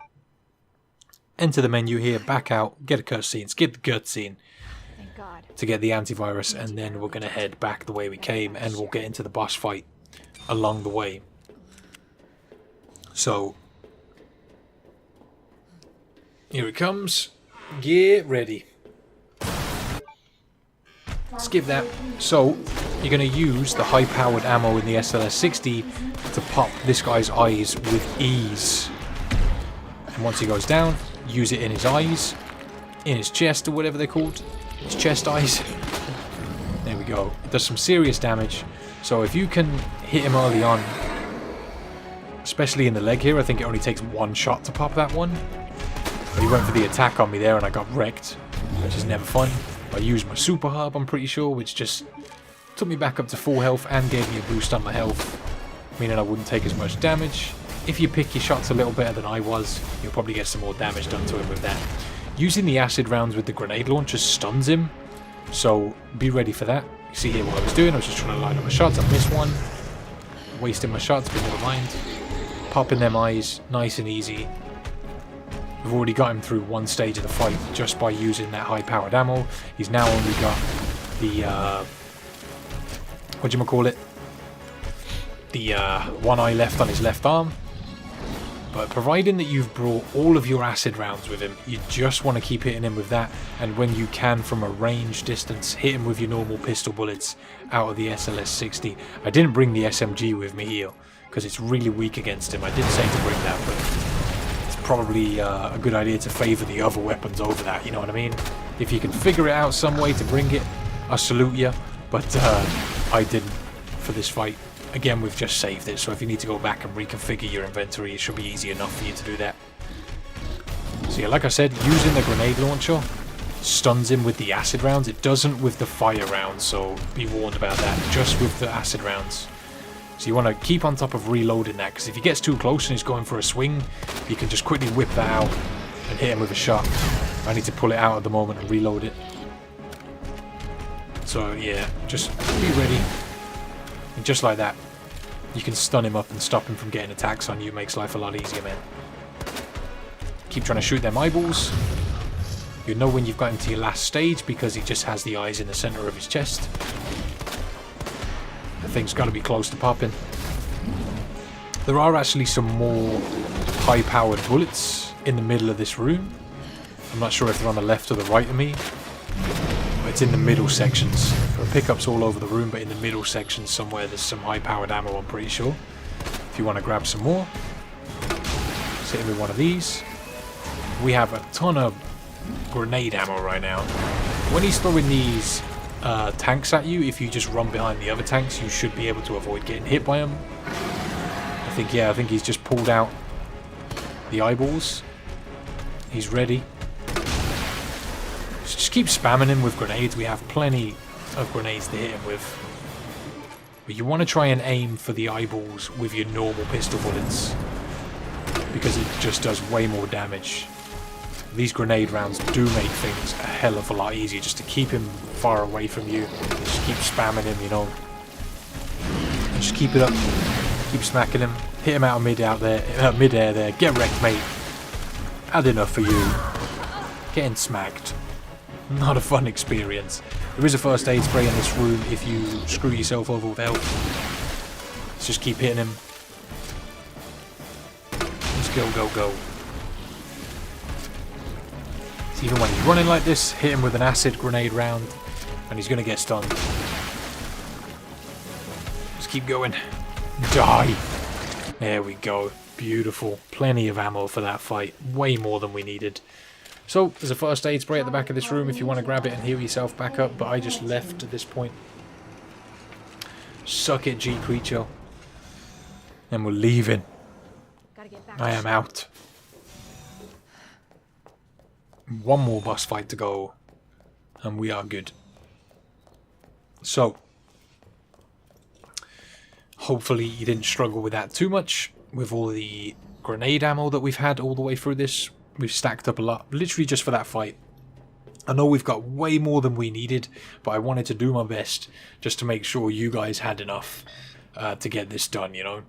Enter the menu here, back out, get a cutscene, skip the cutscene.
God.
to get the antivirus, and then we're going to head back the way we came, and we'll get into the boss fight along the way. So, here it comes. Get ready. Skip that. So, you're going to use the high-powered ammo in the SLS-60 to pop this guy's eyes with ease. And once he goes down, use it in his eyes, in his chest, or whatever they're called. His chest eyes. There we go. It does some serious damage. So if you can hit him early on, especially in the leg here, I think it only takes one shot to pop that one. But he went for the attack on me there and I got wrecked, which is never fun. I used my super herb, I'm pretty sure, which just took me back up to full health and gave me a boost on my health, meaning I wouldn't take as much damage. If you pick your shots a little better than I was, you'll probably get some more damage done to him with that. Using the acid rounds with the grenade launcher stuns him, so be ready for that. You see here what I was doing, I was just trying to line up my shots, I missed one. Wasting my shots, but never mind. Popping them eyes, nice and easy. We've already got him through one stage of the fight just by using that high-powered ammo. He's now only got the, whatchamacallit? The one eye left on his left arm. But providing that you've brought all of your acid rounds with him, you just want to keep hitting him with that. And when you can, from a range distance, hit him with your normal pistol bullets out of the SLS-60. I didn't bring the SMG with me here, because it's really weak against him. I did say to bring that, but it's probably a good idea to favour the other weapons over that, you know what I mean? If you can figure it out some way to bring it, I salute you, but I didn't for this fight. Again, we've just saved it, so if you need to go back and reconfigure your inventory, it should be easy enough for you to do that. So yeah, like I said, using the grenade launcher stuns him with the acid rounds. It doesn't with the fire rounds, so be warned about that, just with the acid rounds. So you want to keep on top of reloading that, because if he gets too close and he's going for a swing, you can just quickly whip that out and hit him with a shot. I need to pull it out at the moment and reload it. So yeah, just be ready. And just like that, you can stun him up and stop him from getting attacks on you. Makes life a lot easier, man. Keep trying to shoot them eyeballs. You know when you've got him to your last stage because he just has the eyes in the center of his chest. The thing's got to be close to popping. There are actually some more high-powered bullets in the middle of this room. I'm not sure if they're on the left or the right of me. It's in the middle sections. There are pickups all over the room, but in the middle sections somewhere there's some high-powered ammo, I'm pretty sure. If you want to grab some more, sit with one of these. We have a ton of grenade ammo right now. When he's throwing these tanks at you, if you just run behind the other tanks, you should be able to avoid getting hit by them. I think he's just pulled out the eyeballs. He's ready. Just keep spamming him with grenades. We have plenty of grenades to hit him with. But you want to try and aim for the eyeballs with your normal pistol bullets, because it just does way more damage. These grenade rounds do make things a hell of a lot easier, just to keep him far away from you. Just keep spamming him, you know. And just keep it up. Keep smacking him. Hit him out of mid-air there. Get wrecked, mate. Had enough for you. Getting smacked. Not a fun experience. There is a first aid spray in this room if you screw yourself over with health. Let's just keep hitting him. Let's go, go, go. So even when he's running like this, hit him with an acid grenade round and he's going to get stunned. Just keep going. Die. There we go. Beautiful. Plenty of ammo for that fight. Way more than we needed. So, there's a first aid spray at the back of this room if you want to grab it and heal yourself back up, but I just left at this point. Suck it, G creature. And we're leaving. I am out. One more boss fight to go, and we are good. So, hopefully you didn't struggle with that too much, with all the grenade ammo that we've had all the way through this. We've stacked up a lot, literally just for that fight. I know we've got way more than we needed, but I wanted to do my best just to make sure you guys had enough to get this done, you know.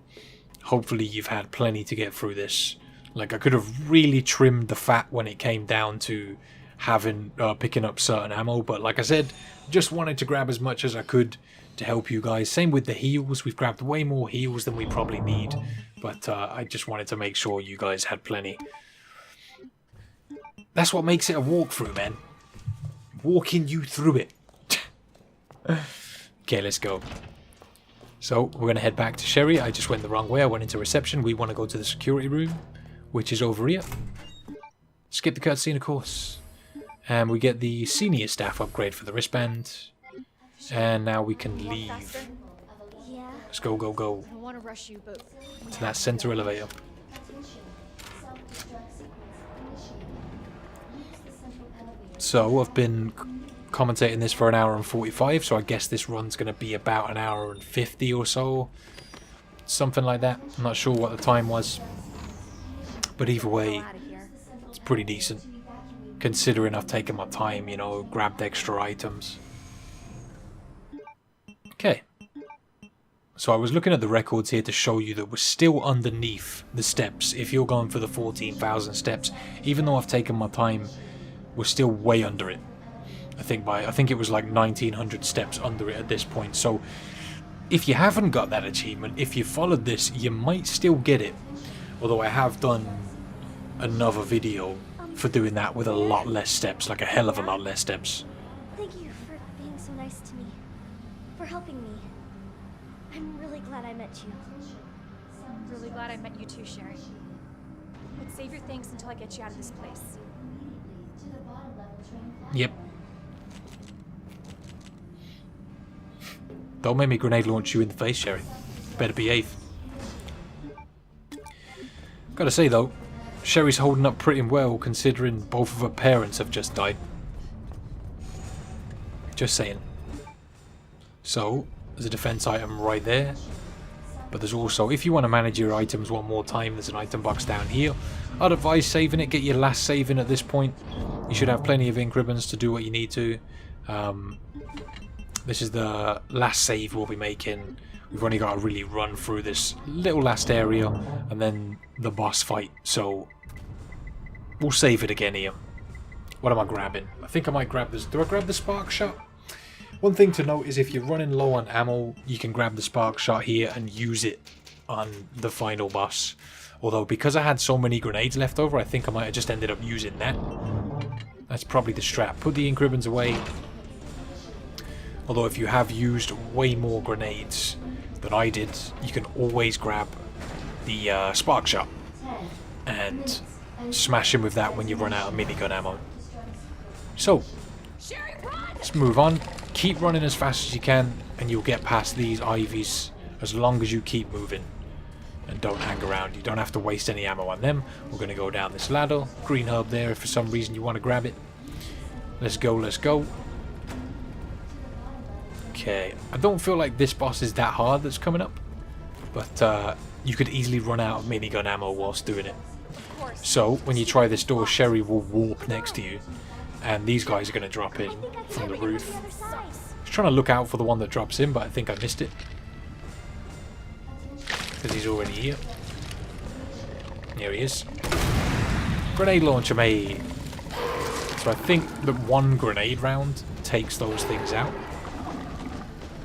Hopefully you've had plenty to get through this. Like, I could have really trimmed the fat when it came down to having picking up certain ammo. But like I said, just wanted to grab as much as I could to help you guys. Same with the heals. We've grabbed way more heals than we probably need, but I just wanted to make sure you guys had plenty. That's what makes it a walkthrough, man. Walking you through it. Okay, let's go. So, we're going to head back to Sherry. I just went the wrong way. I went into reception. We want to go to the security room, which is over here. Skip the cutscene, of course. And we get the senior staff upgrade for the wristband. And now we can leave.
Yeah.
Let's go, go, go.
I don't want to rush you, but
To that center elevator. So, I've been commentating this for 1 hour and 45, so I guess this run's going to be about 1 hour and 50 or so. Something like that. I'm not sure what the time was. But either way,
out of here.
it's pretty decent. Considering I've taken my time, you know, grabbed extra items. Okay. So I was looking at the records here to show you that we're still underneath the steps. If you're going for the 14,000 steps, even though I've taken my time, we're still way under it. I think it was like 1,900 steps under it at this point. So if you haven't got that achievement, if you followed this, you might still get it. Although I have done another video for doing that with a lot less steps, like a hell of a lot less steps.
Thank you for being so nice to me. For helping me. I'm really glad I met you.
I'm really glad I met you too, Sherry. But save your thanks until I get you out of this place.
Yep. Don't make me grenade launch you in the face, Sherry. Better behave. Gotta say though, Sherry's holding up pretty well considering both of her parents have just died. Just saying. So, there's a defense item right there. But there's also, if you want to manage your items one more time, there's an item box down here. I'd advise saving it, get your last saving at this point. You should have plenty of ink ribbons to do what you need to. This is the last save we'll be making. We've only got to really run through this little last area and then the boss fight. So we'll save it again here. What am I grabbing? I think I might grab this. Do I grab the spark shot? One thing to note is if you're running low on ammo, you can grab the spark shot here and use it on the final boss. Although because I had so many grenades left over, I think I might have just ended up using that. That's probably the strat. Put the ink ribbons away. Although if you have used way more grenades than I did, you can always grab the spark shot and smash him with that when you run out of minigun ammo. So, let's move on. Keep running as fast as you can and you'll get past these ivies as long as you keep moving. And don't hang around. You don't have to waste any ammo on them. We're going to go down this ladder. Green herb there if for some reason you want to grab it. Let's go, let's go. Okay, I don't feel like this boss is that hard that's coming up. But you could easily run out of minigun ammo whilst doing it. So, when you try this door, Sherry will warp next to you. And these guys are going to drop in from the roof. I was trying to look out for the one that drops in, but I think I missed it. Because he's already here. Here he is. Grenade launcher made. So I think that one grenade round takes those things out.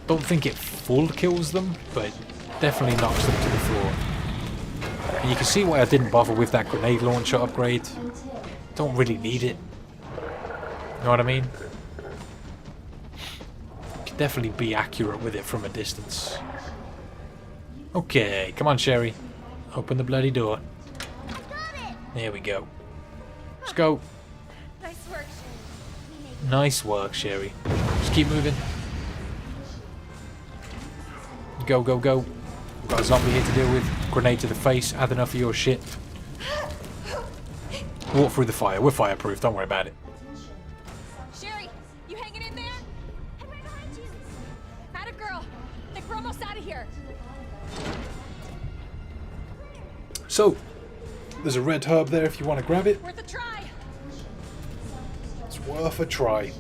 Don't think it full kills them, but definitely knocks them to the floor. And you can see why I didn't bother with that grenade launcher upgrade. Don't really need it. You know what I mean? You can definitely be accurate with it from a distance. Okay, come on, Sherry. Open the bloody door. There we go. Let's go.
Nice work, Sherry.
Nice work, Sherry. Just keep moving. Go, go, go. We've got a zombie here to deal with. Grenade to the face. Add enough of your shit. Walk through the fire. We're fireproof. Don't worry about it.
Sherry, you hanging in there?
I'm right behind you.
Atta girl. Think we're almost out of here.
So, there's a red herb there if you want to grab it.
Worth a try.
It's worth a try.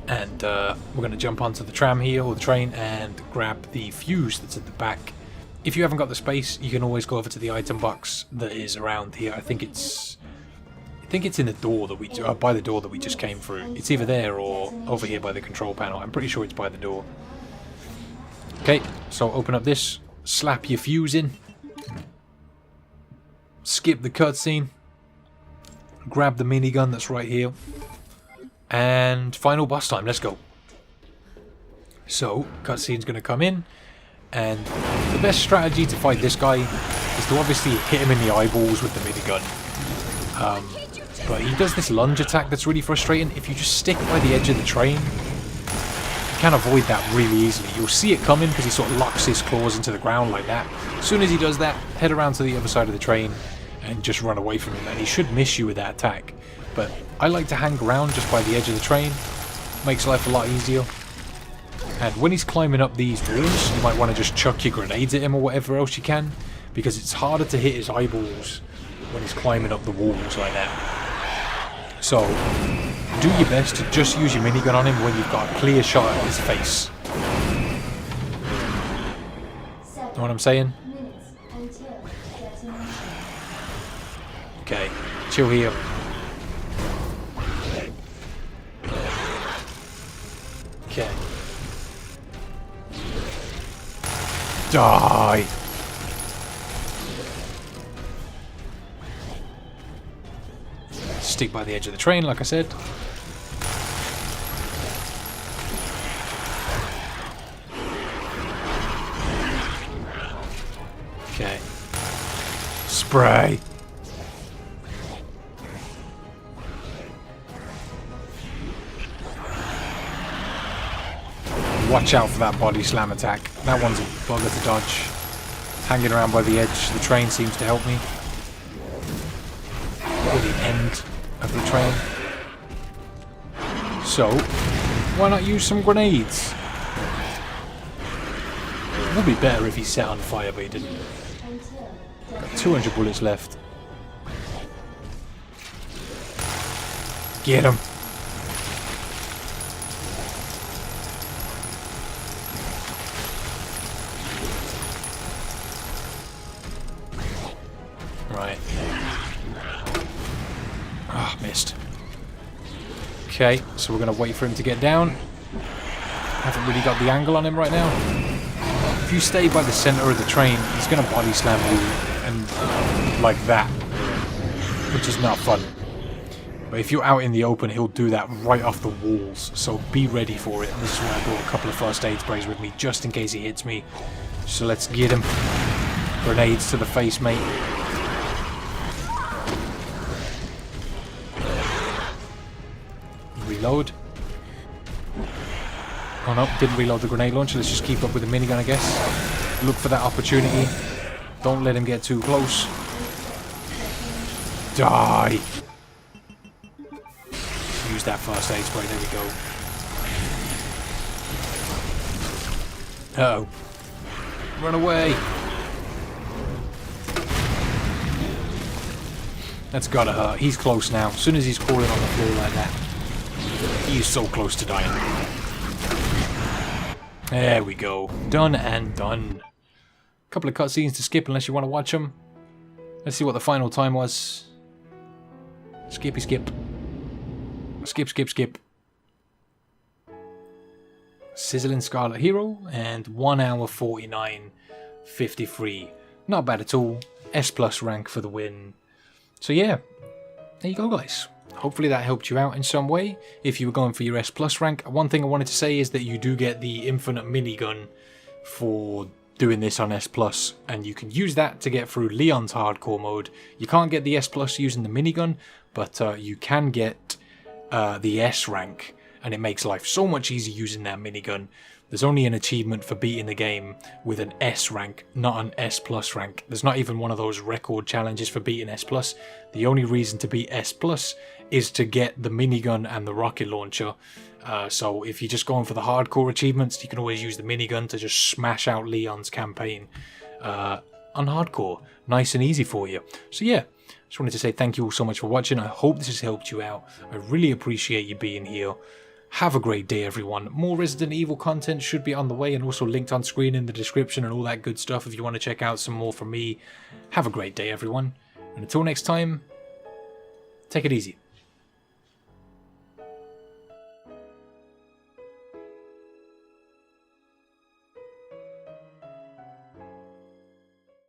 And we're going to jump onto the tram here, or the train, and grab the fuse that's at the back. If you haven't got the space, you can always go over to the item box that is around here. I think it's think it's in the door that we by the door that we just came through. It's either there or over here by the control panel. I'm pretty sure it's by the door. Okay, so open up this, slap your fuse in, skip the cutscene, grab the minigun that's right here, and final boss time. Let's go. So, cutscene's going to come in, and the best strategy to fight this guy is to obviously hit him in the eyeballs with the minigun. But he does this lunge attack that's really frustrating. If you just stick by the edge of the train, you can avoid that really easily. You'll see it coming because he sort of locks his claws into the ground like that. As soon as he does that, head around to the other side of the train and just run away from him, and he should miss you with that attack. But I like to hang around just by the edge of the train. Makes life a lot easier. And when he's climbing up these walls, you might want to just chuck your grenades at him or whatever else you can, because it's harder to hit his eyeballs when he's climbing up the walls like that. So, do your best to just use your minigun on him when you've got a clear shot at his face. Know what I'm saying? Okay, chill here. Okay. Die! Stick by the edge of the train, like I said. Okay. Spray! Watch out for that body slam attack. That one's a bugger to dodge. Hanging around by the edge, the train seems to help me. Or the end of the train. So, why not use some grenades? It would be better if he set on fire, but he didn't. Got 200 bullets left. Get him! Right. Ah, missed. Okay, so we're going to wait for him to get down. Haven't really got the angle on him right now. If you stay by the center of the train, he's going to body slam you and like that, which is not fun. But if you're out in the open, he'll do that right off the walls, so be ready for it. And this is why I brought a couple of first aid sprays with me, just in case he hits me. So let's get him. Grenades to the face, mate. Reload. Oh no, didn't reload the grenade launcher. Let's just keep up with the minigun, I guess. Look for that opportunity. Don't let him get too close. Die! Use that first aid spray. There we go. Uh-oh. Run away! That's gotta hurt. He's close now. As soon as he's crawling on the floor like that, he's so close to dying. There we go. Done and done. Couple of cutscenes to skip unless you want to watch them. Let's see what the final time was. Skippy skip. Skip, skip, skip. Sizzling Scarlet Hero and 1 hour 49:53. Not bad at all. S+ rank for the win. So yeah, there you go, guys. Hopefully that helped you out in some way. If you were going for your S+ rank, one thing I wanted to say is that you do get the infinite minigun for doing this on S+, and you can use that to get through Leon's hardcore mode. You can't get the S+ using the minigun, but you can get the S rank, and it makes life so much easier using that minigun. There's only an achievement for beating the game with an S rank, not an S+ rank. There's not even one of those record challenges for beating S+. The only reason to beat S+ is to get the minigun and the rocket launcher. So if you're just going for the hardcore achievements, you can always use the minigun to just smash out Leon's campaign on hardcore. Nice and easy for you. So yeah, just wanted to say thank you all so much for watching. I hope this has helped you out. I really appreciate you being here. Have a great day, everyone. More Resident Evil content should be on the way and also linked on screen in the description and all that good stuff if you want to check out some more from me. Have a great day, everyone. And until next time, Take it easy.